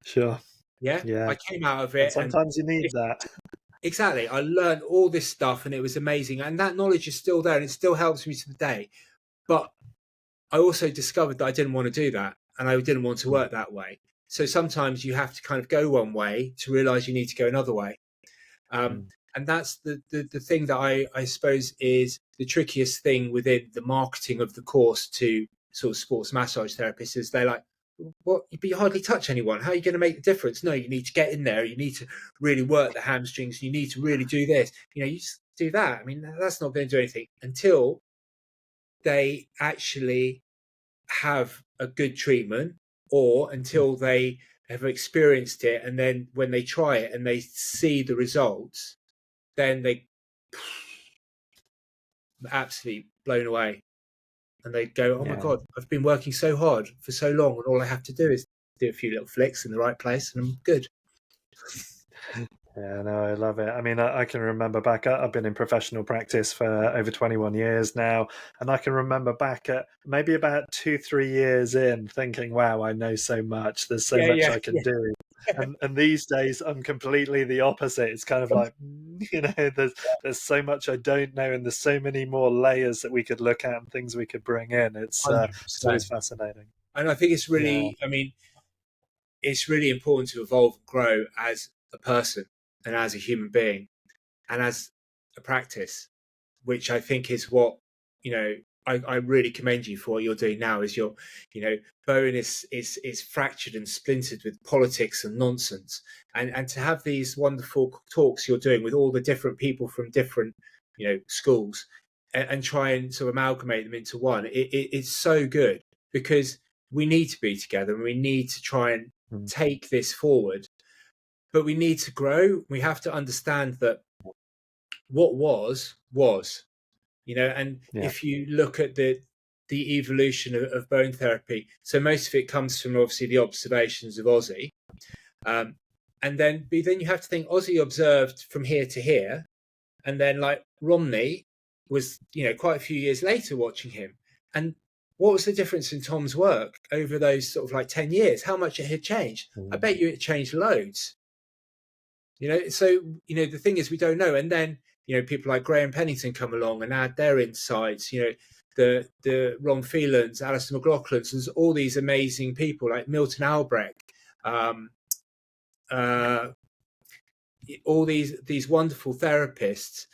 Sure. Yeah, Yeah. I came out of And it, and sometimes you need that. exactly, I learned all this stuff, and it was amazing. And that knowledge is still there, and it still helps me to the day. But I also discovered that I didn't want to do that, and I didn't want to work that way. So sometimes you have to kind of go one way to realize you need to go another way. And And that's the thing that I suppose is the trickiest thing within the marketing of the course to sort of sports massage therapists is they're like, what? But you hardly touch anyone. How are you going to make the difference? No, you need to get in there. You need to really work the hamstrings. You need to really do this. You just do that. I mean, that's not going to do anything until they actually have a good treatment, or until they have experienced it, and then when they try it and they see the results, then they absolutely blown away, and they go, oh my god, I've been working so hard for so long, and all I have to do is do a few little flicks in the right place and I'm good. Yeah, no, I love it. I mean, I can remember back, I've been in professional practice for over 21 years now, and I can remember back at maybe about 2-3 years in thinking, wow, I know so much. There's so much I can do. And these days, I'm completely the opposite. It's kind of like, there's so much I don't know, and there's so many more layers that we could look at and things we could bring in. It's always fascinating. And I think it's really, I mean, it's really important to evolve and grow as a person and as a human being and as a practice, which I think is what, I really commend you for what you're doing now. Is Bowen is fractured and splintered with politics and nonsense, and to have these wonderful talks you're doing with all the different people from different schools, and try and sort of amalgamate them into one. It's so good, because we need to be together and we need to try and take this forward, but we need to grow. We have to understand that what was, and if you look at the evolution of bone therapy, so most of it comes from obviously the observations of Ozzy, and then you have to think Ozzy observed from here to here, and then like Romney was quite a few years later watching him, and what was the difference in Tom's work over those sort of like 10 years? How much it had changed? I bet you it changed loads. So the thing is, we don't know. And then people like Graham Pennington come along and add their insights. The Ron Phelans, Alistair McLaughlin's, there's all these amazing people like Milton Albrecht, all these wonderful therapists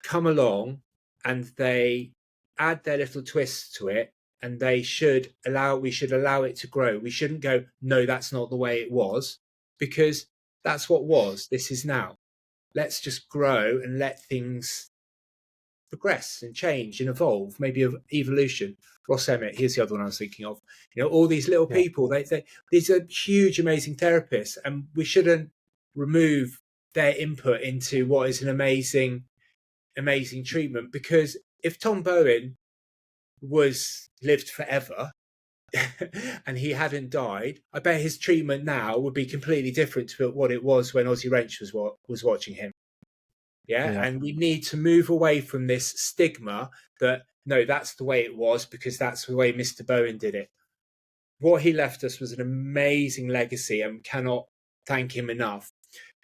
come along, and they add their little twists to it, and we should allow it to grow. We shouldn't go, no, that's not the way it was, because that's what was. This is now. Let's just grow and let things progress and change and evolve, maybe of evolution. Ross Emmett, here's the other one I was thinking of. All these little people, these are huge, amazing therapists, and we shouldn't remove their input into what is an amazing, amazing treatment. Because if Tom Bowen lived forever and he hadn't died, I bet his treatment now would be completely different to what it was when Ozzy Wrench was watching him. And we need to move away from this stigma that no, that's the way it was because that's the way Mr. Bowen did it. What he left us was an amazing legacy, and cannot thank him enough.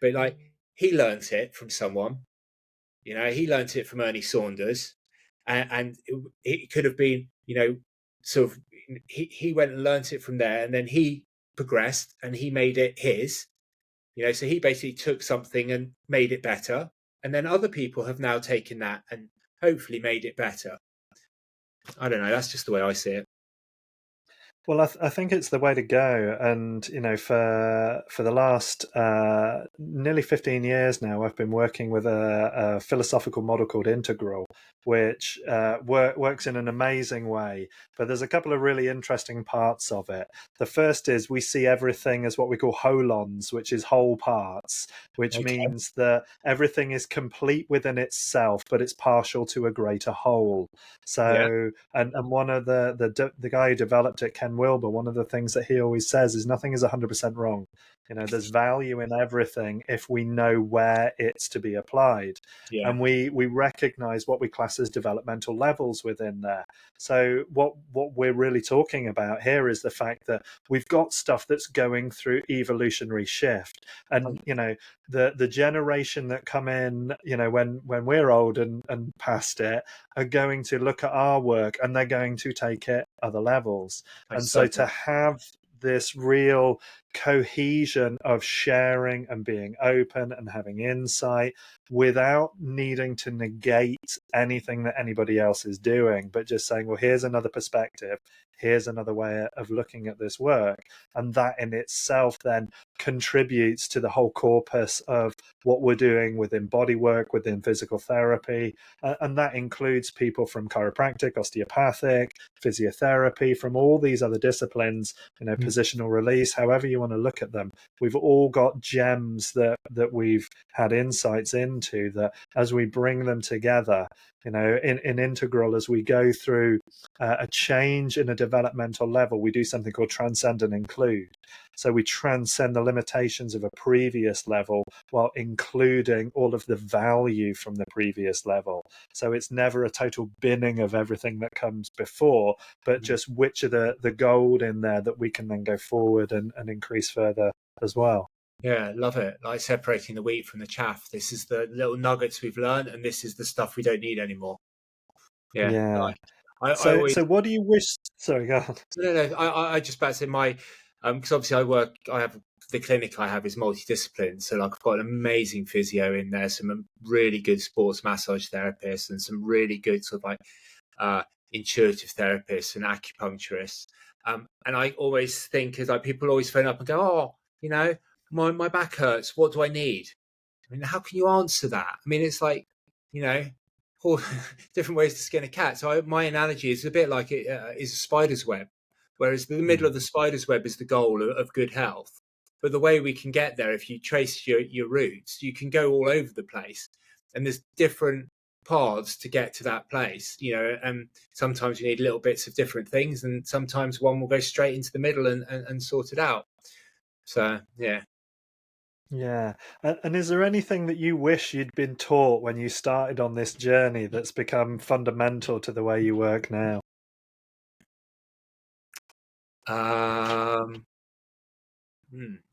But he learnt it from someone. He learnt it from Ernie Saunders, and it could have been sort of he went and learnt it from there, and then he progressed and he made it his. So he basically took something and made it better, and then other people have now taken that and hopefully made it better. I don't know. That's just the way I see it. Well, I think it's the way to go. And, for the last nearly 15 years now, I've been working with a philosophical model called Integral, which works in an amazing way. But there's a couple of really interesting parts of it. The first is we see everything as what we call holons, which is whole parts, which means that everything is complete within itself, but it's partial to a greater whole. So, and one of the guy who developed it, Ken Wilber, one of the things that he always says is nothing is 100% wrong. There's value in everything if we know where it's to be applied. And we recognize what we class as developmental levels within there. So what we're really talking about here is the fact that we've got stuff that's going through evolutionary shift. And, the generation that come in, when we're old and past it, are going to look at our work and they're going to take it other levels. And so to have this real cohesion of sharing and being open and having insight without needing to negate anything that anybody else is doing, but just saying, well, here's another perspective, here's another way of looking at this work. And that in itself then contributes to the whole corpus of what we're doing within body work, within physical therapy. And that includes people from chiropractic, osteopathic, physiotherapy, from all these other disciplines, positional release, however you want to look at them. We've all got gems that we've had insights into, that as we bring them together, in integral, as we go through a change in a developmental level, we do something called transcend and include. So we transcend the limitations of a previous level while including all of the value from the previous level. So it's never a total binning of everything that comes before, but just which are the gold in there that we can then go forward and increase further as well. Yeah, love it. Like separating the wheat from the chaff. This is the little nuggets we've learned, and this is the stuff we don't need anymore. Yeah. Yeah. I So always, what do you wish? Sorry, go on. no. I just about to say my, because obviously I have the clinic I have is multidiscipline. So like I've got an amazing physio in there, some really good sports massage therapists, and some really good sort of like intuitive therapists and acupuncturists. And I always think is like people always phone up and go, oh, my back hurts. What do I need? I mean, how can you answer that? I mean, it's like, all different ways to skin a cat. So my analogy is a bit like it is a spider's web, whereas the middle of the spider's web is the goal of good health. But the way we can get there, if you trace your roots, you can go all over the place. And there's different paths to get to that place, and sometimes you need little bits of different things, and sometimes one will go straight into the middle and sort it out. So, yeah. Yeah. And is there anything that you wish you'd been taught when you started on this journey that's become fundamental to the way you work now?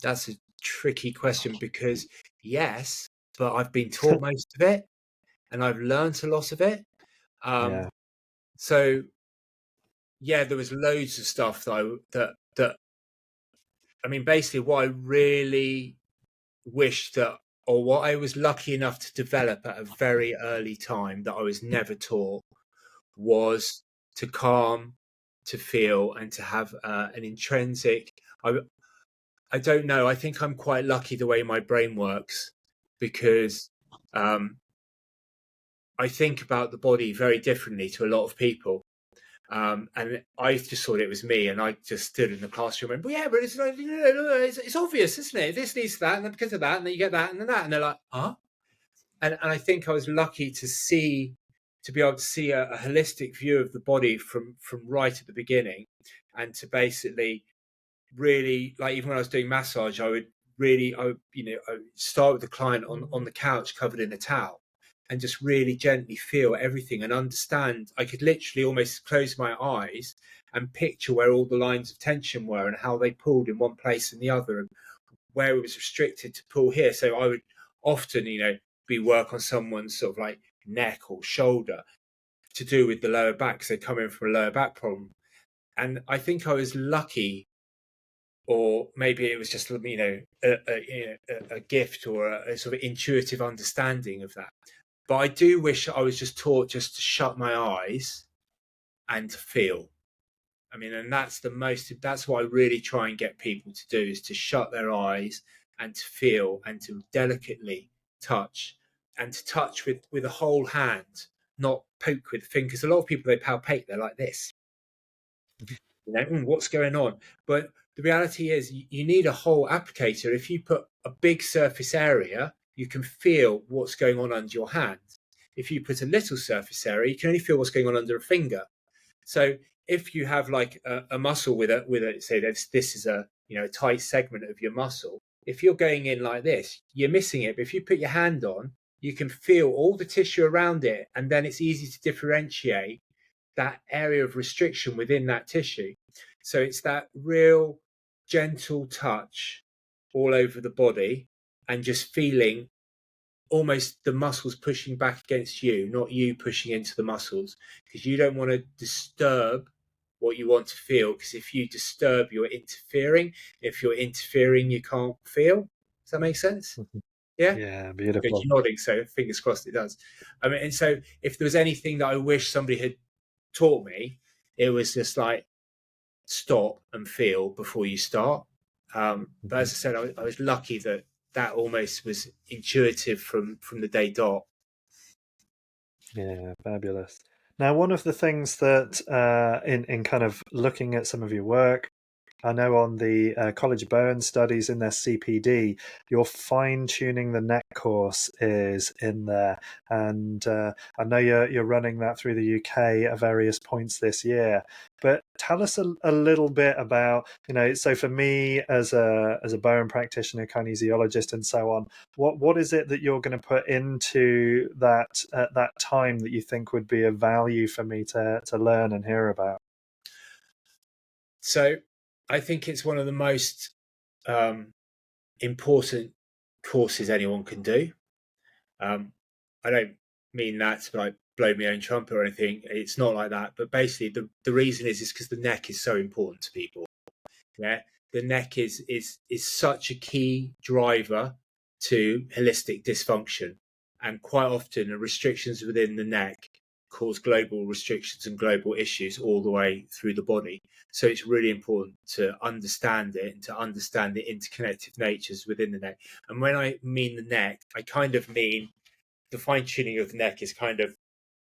That's a tricky question because yes, but I've been taught most of it and I've learned a lot of it. Yeah. So yeah, there was loads of stuff that I mean, basically what I really wish that, or what I was lucky enough to develop at a very early time that I was never taught, was to calm, to feel, and to have an intrinsic. I don't know. I think I'm quite lucky the way my brain works because I think about the body very differently to a lot of people. And I just thought it was me, and I just stood in the classroom and, yeah, but it's obvious, isn't it? This leads to that, and then because of that, and then you get that, and then that, and they're like, huh? And I think I was lucky to be able to see a holistic view of the body from right at the beginning, and to basically really, like, even when I was doing massage, I would start with the client on the couch covered in a towel and just really gently feel everything and understand. I could literally almost close my eyes and picture where all the lines of tension were and how they pulled in one place and the other, and where it was restricted to pull here. So I would often, be work on someone's sort of like neck or shoulder to do with the lower back, because they come in from a lower back problem. And I think I was lucky, or maybe it was just a gift or a sort of intuitive understanding of that. But I do wish I was just taught just to shut my eyes and to feel. I mean, and that's what I really try and get people to do, is to shut their eyes and to feel and to delicately touch, and to touch with a whole hand, not poke with fingers. A lot of people, they palpate, they're like this, what's going on? But the reality is you need a whole applicator. If you put a big surface area, you can feel what's going on under your hand. If you put a little surface area, you can only feel what's going on under a finger. So if you have like a muscle with a say this is a tight segment of your muscle, if you're going in like this, you're missing it. But if you put your hand on, you can feel all the tissue around it, and then it's easy to differentiate that area of restriction within that tissue. So it's that real gentle touch all over the body, and just feeling almost the muscles pushing back against you, not you pushing into the muscles, because you don't want to disturb what you want to feel, because if you disturb, you're interfering. If you're interfering, you can't feel. Does that make sense? Yeah. Yeah, Good, beautiful. you're nodding, so fingers crossed it does. I mean, and so if there was anything that I wish somebody had taught me, it was just like stop and feel before you start. But Mhm. as I said, I was lucky that that almost was intuitive from the day dot. Yeah, fabulous. Now, one of the things that in kind of looking at some of your work, I know on the College Bowen studies in their CPD, your fine tuning the neck course is in there, and I know you're running that through the UK at various points this year. But tell us a little bit about, so for me as a Bowen practitioner, kinesiologist, and so on, what is it that you're going to put into that time that you think would be of value for me to learn and hear about? So I think it's one of the most um, important courses anyone can do. I don't mean that to like blow my own trumpet or anything. It's not like that. But basically, the reason is because the neck is so important to people. Yeah, the neck is such a key driver to holistic dysfunction, and quite often the restrictions within the neck cause global restrictions and global issues all the way through the body. So it's really important to understand it and to understand the interconnected natures within the neck. And when I mean the neck, I kind of mean the fine tuning of the neck is kind of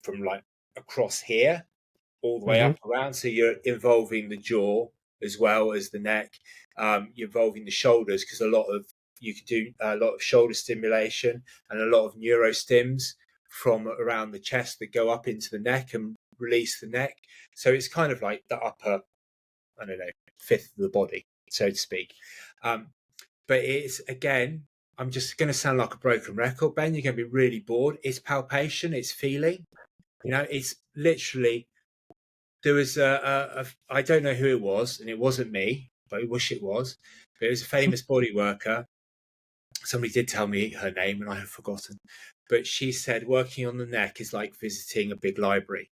from like across here all the way Hmm. up around. So you're involving the jaw as well as the neck. You're involving the shoulders because you can do a lot of shoulder stimulation and a lot of neurostims from around the chest that go up into the neck and release the neck. So it's kind of like the upper, I don't know, fifth of the body, so to speak. Um, but it's again, I'm just going to sound like a broken record, Ben. You're going to be really bored. It's palpation, it's feeling. It's literally there was I don't know who it was, and it wasn't me, but I wish it was. But it was a famous body worker. Somebody did tell me her name, and I have forgotten. But she said working on the neck is like visiting a big library.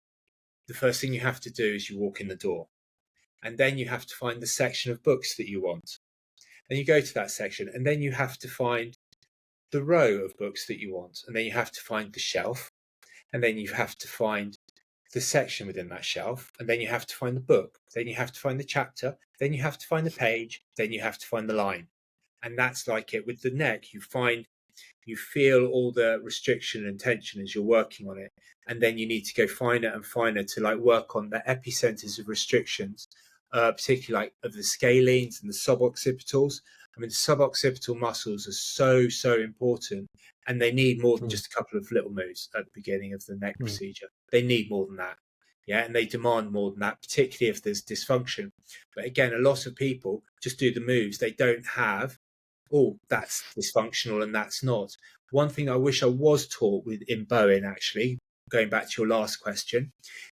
The first thing you have to do is you walk in the door, and then you have to find the section of books that you want. And you go to that section, and then you have to find the row of books that you want, and then you have to find the shelf, and then you have to find the section within that shelf, and then you have to find the book, then you have to find the chapter, then you have to find the page, then you have to find the line. And that's like it with the neck. You feel all the restriction and tension as you're working on it, and then you need to go finer and finer to like work on the epicenters of restrictions, particularly like of the scalenes and the suboccipitals. I mean, the suboccipitals muscles are so important, and they need more than just a couple of little moves at the beginning of the neck Mm. procedure. They need more than that. Yeah, and they demand more than that, particularly if there's dysfunction. But again, a lot of people just do the moves. They don't have, oh, that's dysfunctional and that's not. One thing I wish I was taught with in Bowen, actually, going back to your last question,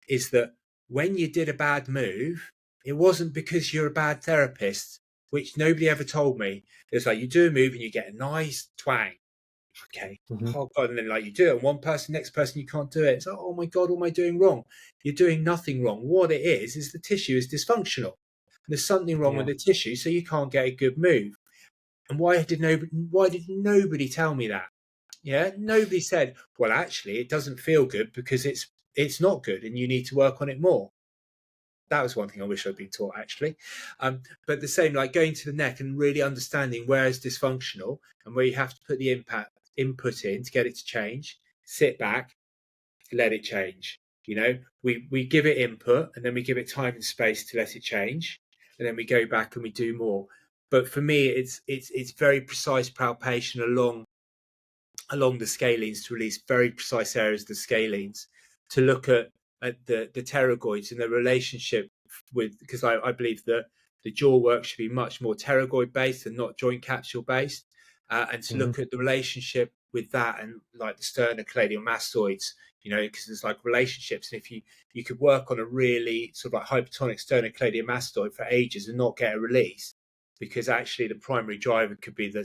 is that when you did a bad move, it wasn't because you're a bad therapist, which nobody ever told me. It's like you do a move and you get a nice twang. Okay. Mhm. Oh God, and then like you do it, and one person, next person, you can't do it. It's like, oh my God, what am I doing wrong? You're doing nothing wrong. What it is the tissue is dysfunctional. There's something wrong with Yeah. the tissue, so you can't get a good move. And why did nobody tell me that? Yeah, nobody said, well, actually, it doesn't feel good because it's not good, and you need to work on it more. That was one thing I wish I'd been taught actually. But the same, like going to the neck and really understanding where is dysfunctional and where you have to put the input in to get it to change. Sit back, let it change. We give it input and then we give it time and space to let it change, and then we go back and we do more. But for me, it's very precise palpation along the scalenes to release very precise areas of the scalenes to look at the pterygoids and their relationship with, because I believe that the jaw work should be much more pterygoid based and not joint capsule based, and to Mhm. look at the relationship with that and like the sternocleidomastoids, because there's like relationships, and if you could work on a really sort of like hypertonic sternocleidomastoid for ages and not get a release, because actually the primary driver could be the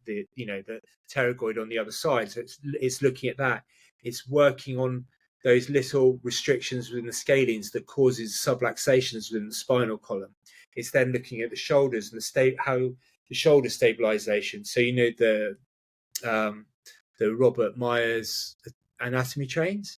the pterygoid on the other side. So it's looking at that. It's working on those little restrictions within the scalenes that causes subluxations within the spinal column. It's then looking at the shoulders and how the shoulder stabilization. So the the Robert Myers anatomy trains.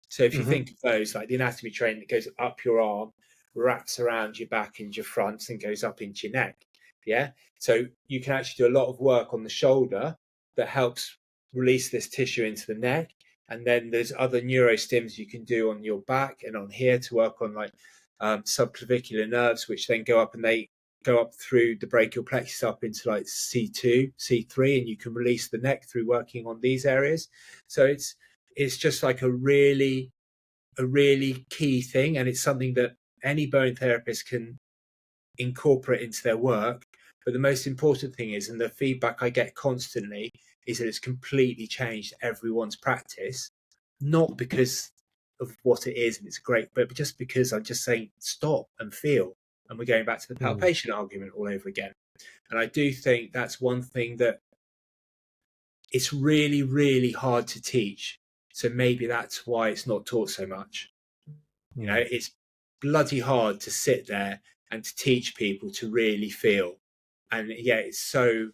So if you Mm-hmm. think of those, like the anatomy train that goes up your arm, wraps around your back and your front, and goes up into your neck. Yeah. So you can actually do a lot of work on the shoulder that helps release this tissue into the neck. And then there's other neurostims you can do on your back and on here to work on like subclavicular nerves, which then go up and they go up through the brachial plexus up into like C2, C3, and you can release the neck through working on these areas. So it's just like a really key thing, and it's something that any bone therapist can incorporate into their work. But the most important thing is, and the feedback I get constantly, is that it's completely changed everyone's practice, not because of what it is and it's great, but just because I'm just saying stop and feel. And we're going back to the palpation argument all over again. And I do think that's one thing that it's really, really hard to teach. So maybe that's why it's not taught so much. You know, it's bloody hard to sit there and to teach people to really feel. And yeah, it's so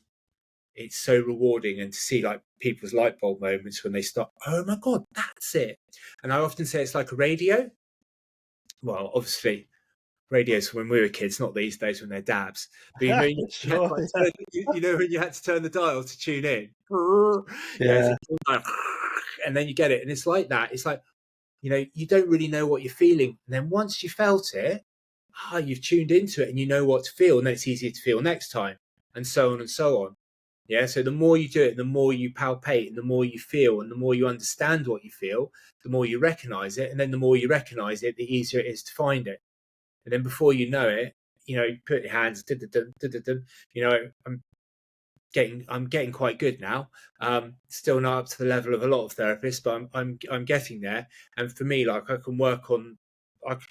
rewarding, and to see like people's light bulb moments when they start, oh my God, that's it. And I often say it's like a radio. Well, obviously radios when we were kids, not these days when they're dabs. But you know, Sure. you know when you had to turn the dial to tune in. Yeah. And then you get it. And it's like that. It's like, you know, you don't really know what you're feeling. And then once you felt it, you've tuned into it and you know what to feel. And then it's easier to feel next time, and so on and so on. Yeah. So the more you do it, the more you palpate and the more you feel and the more you understand what you feel, the more you recognize it. And then the more you recognize it, the easier it is to find it. And then before you know it, you know, you put your hands, you know, I'm getting quite good now. Still not up to the level of a lot of therapists, but I'm getting there. And for me, like I can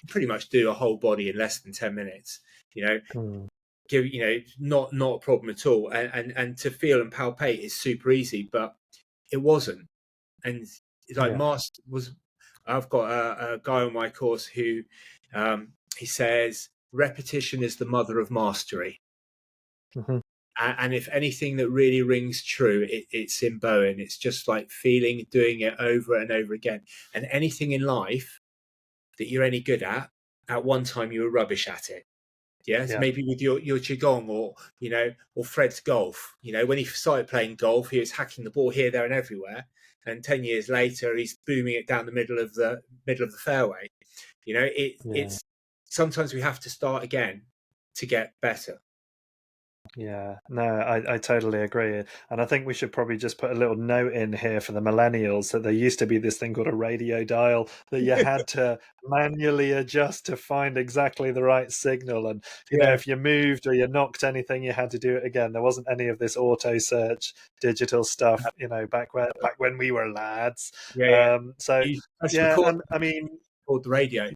pretty much do a whole body in less than 10 minutes. You know, not a problem at all. And to feel and palpate is super easy, but it wasn't. And like I've got a guy on my course who he says repetition is the mother of mastery. Mm-hmm. And if anything that really rings true, it's in Bowen. It's just like feeling, doing it over and over again. And anything in life that you're any good at one time you were rubbish at it. Yes, Yeah. maybe with your qigong or Fred's golf. You know, when he started playing golf, he was hacking the ball here, there, and everywhere. And 10 years later, he's booming it down the middle of the fairway. You know, it's sometimes we have to start again to get better. Yeah, no, I totally agree. And I think we should probably just put a little note in here for the millennials that there used to be this thing called a radio dial that you had to manually adjust to find exactly the right signal. And, you know, if you moved or you knocked anything, you had to do it again. There wasn't any of this auto search digital stuff, you know, back when we were lads. So, yeah, and I mean, called the radio.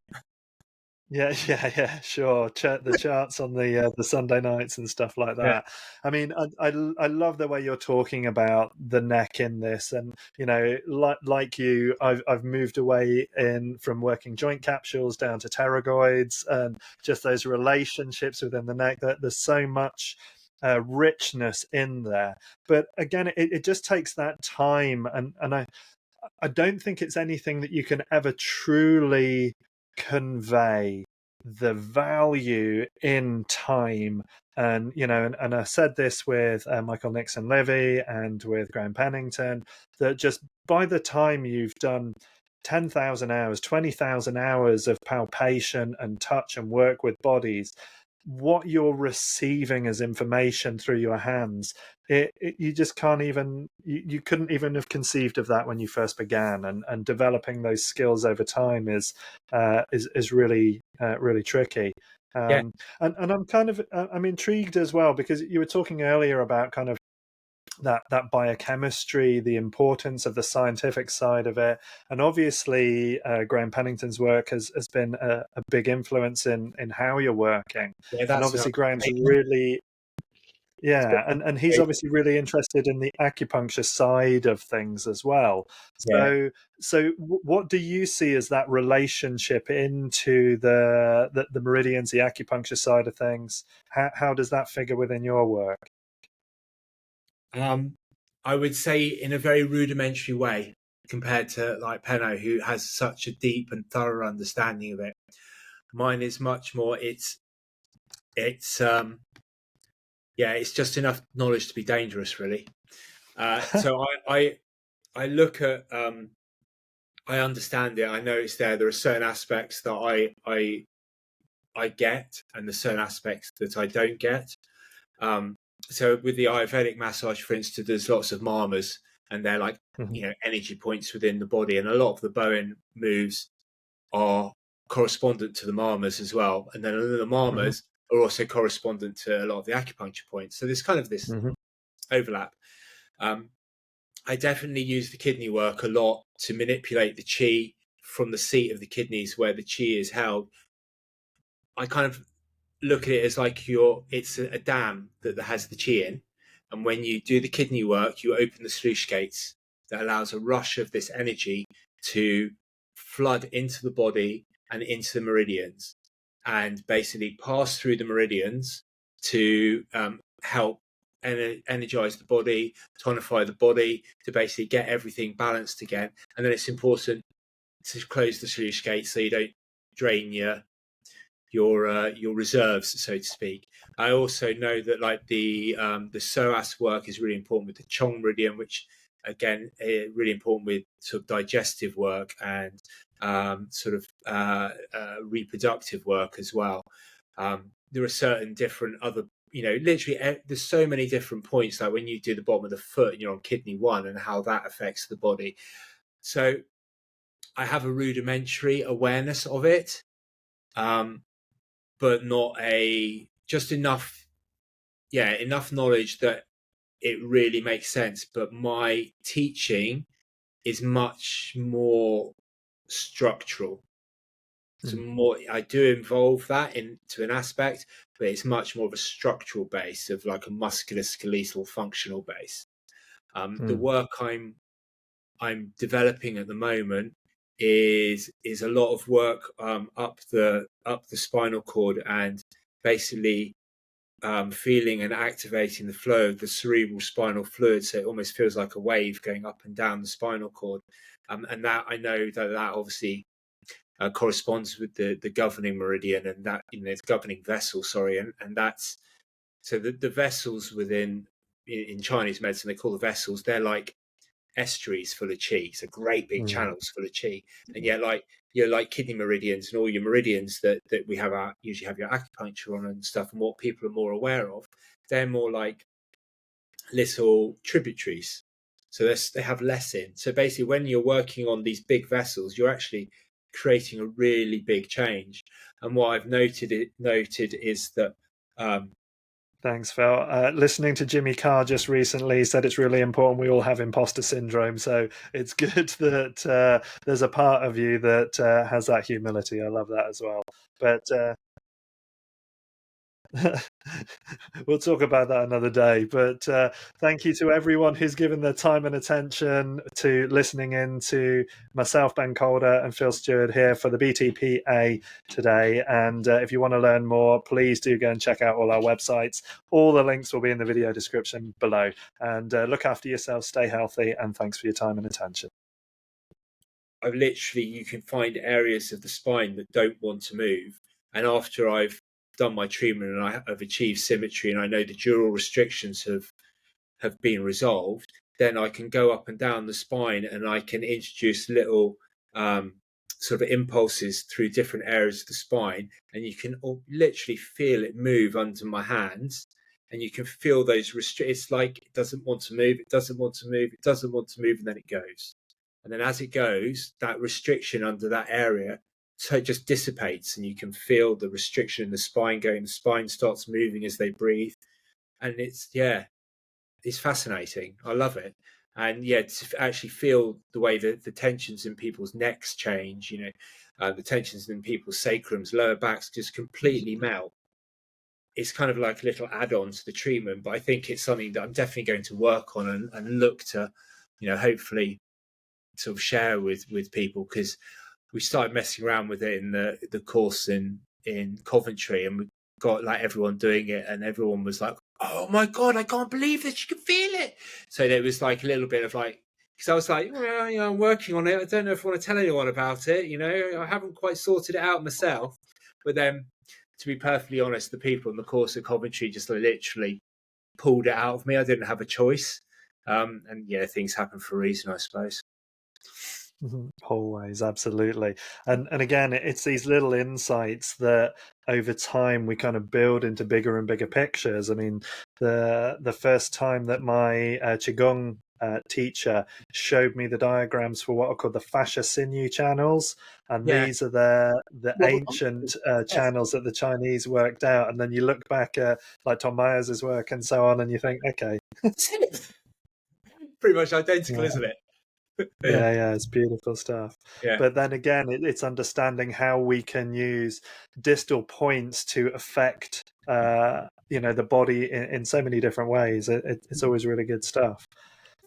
Yeah, sure. The charts on the Sunday nights and stuff like that. Yeah. I mean, I love the way you're talking about the neck in this, and you know, like you, I've moved away from working joint capsules down to pterygoids, and just those relationships within the neck. That there's so much richness in there, but again, it just takes that time, and I don't think it's anything that you can ever truly convey the value in time. And you know, and I said this with Michael Nixon Livy and with Graham Pennington, that just by the time you've done 10,000 hours, 20,000 hours of palpation and touch and work with bodies, what you're receiving as information through your hands, you just can't even, you couldn't even have conceived of that when you first began. And developing those skills over time is really really tricky. And I'm kind of I'm intrigued as well, because you were talking earlier about kind of that biochemistry, the importance of the scientific side of it, and obviously Graham Pennington's work has been a big influence in how you're working. And obviously Graham's really and he's obviously really interested in the acupuncture side of things as well. So what do you see as that relationship into the meridians, the acupuncture side of things? How does that figure within your work? I would say in a very rudimentary way compared to like Penno, who has such a deep and thorough understanding of it. Mine is much more. It's it's just enough knowledge to be dangerous, really. So I look at I understand it. I know it's there. There are certain aspects that I get, and there's certain aspects that I don't get. So with the Ayurvedic massage, for instance, there's lots of marmas, and they're like energy points within the body, and a lot of the Bowen moves are correspondent to the marmas as well, and then the marmas are also correspondent to a lot of the acupuncture points. So there's kind of this overlap. I definitely use the kidney work a lot to manipulate the chi from the seat of the kidneys where the chi is held. I kind of look at it as like it's a dam that has the chi in, and when you do the kidney work, you open the sluice gates that allows a rush of this energy to flood into the body and into the meridians, and basically pass through the meridians to help energize the body, tonify the body, to basically get everything balanced again. And then it's important to close the sluice gates so you don't drain your reserves, so to speak. I also know that like the psoas work is really important with the Chong meridian, which again really important with sort of digestive work and reproductive work as well. There are certain different other, literally there's so many different points, like when you do the bottom of the foot and you're on kidney 1 and how that affects the body. So I have a rudimentary awareness of it, but not just enough knowledge that it really makes sense. But my teaching is much more structural. So more, I do involve that into an aspect, but it's much more of a structural base, of like a musculoskeletal functional base. The work I'm developing at the moment is a lot of work up the spinal cord, and basically feeling and activating the flow of the cerebral spinal fluid, so it almost feels like a wave going up and down the spinal cord. And that, I know that obviously corresponds with the governing meridian, and that the governing vessel, and that's so the vessels within in Chinese medicine, they call the vessels, they're like estuaries full of chi, so great big channels full of chi. And yet, like kidney meridians and all your meridians that we have usually have your acupuncture on and stuff, and what people are more aware of, they're more like little tributaries, so they have less in. So basically, when you're working on these big vessels, you're actually creating a really big change. And what I've noted is that thanks, Phil. Listening to Jimmy Carr just recently said it's really important we all have imposter syndrome. So it's good that there's a part of you that has that humility. I love that as well. But we'll talk about that another day. But thank you to everyone who's given their time and attention to listening in to myself, Ben Calder, and Phil Steward here for the BTPA today. And if you want to learn more, please do go and check out all our websites. All the links will be in the video description below. And look after yourself, stay healthy, and thanks for your time and attention. You can find areas of the spine that don't want to move. And after I've done my treatment and I have achieved symmetry, and I know the dural restrictions have been resolved, then I can go up and down the spine, and I can introduce little sort of impulses through different areas of the spine, and you can literally feel it move under my hands, and you can feel those it's like it doesn't want to move, it doesn't want to move, it doesn't want to move, and then it goes. And then as it goes, that restriction under that area, so it just dissipates, and you can feel the restriction in the spine going. The spine starts moving as they breathe, and it's fascinating. I love it. And to actually feel the way that the tensions in people's necks change, the tensions in people's sacrums, lower backs just completely melt. It's kind of like a little add-on to the treatment, but I think it's something that I'm definitely going to work on and look to, hopefully sort of share with people, because we started messing around with it in the course in Coventry, and we got like everyone doing it, and everyone was like, oh my God, I can't believe this. You can feel it. So there was like a little bit of like, because I was like, well, you know, I'm working on it. I don't know if I want to tell anyone about it. You know, I haven't quite sorted it out myself. But then, to be perfectly honest, the people in the course at Coventry just literally pulled it out of me. I didn't have a choice. And yeah, things happen for a reason, I suppose. Always, absolutely. And again, it's these little insights that over time we kind of build into bigger and bigger pictures. I mean, the first time that my qigong teacher showed me the diagrams for what are called the fascia sinew channels, and Yeah. these are the Well, ancient yes. channels that the Chinese worked out. And then you look back at like Tom Myers' work and so on, and you think, okay, Pretty much identical, yeah. isn't it? Yeah. Yeah, it's beautiful stuff. Yeah. But then again, it's understanding how we can use distal points to affect, the body in so many different ways. It's always really good stuff.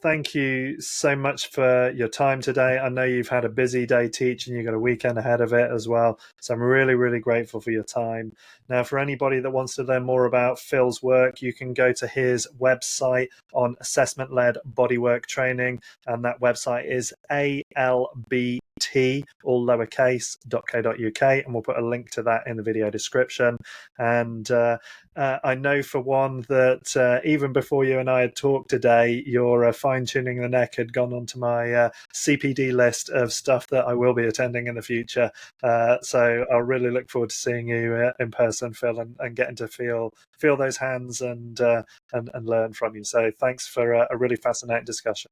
Thank you so much for your time today. I know you've had a busy day teaching, you've got a weekend ahead of it as well. So I'm really, really grateful for your time. Now, for anybody that wants to learn more about Phil's work, you can go to his website on assessment-led bodywork training. And that website is ALBT, all lowercase, .co.uk. And we'll put a link to that in the video description. And I know for one that even before you and I had talked today, your fine-tuning the neck had gone onto my CPD list of stuff that I will be attending in the future. So I'll really look forward to seeing you in person, Phil, and getting to feel those hands and learn from you. So thanks for a really fascinating discussion.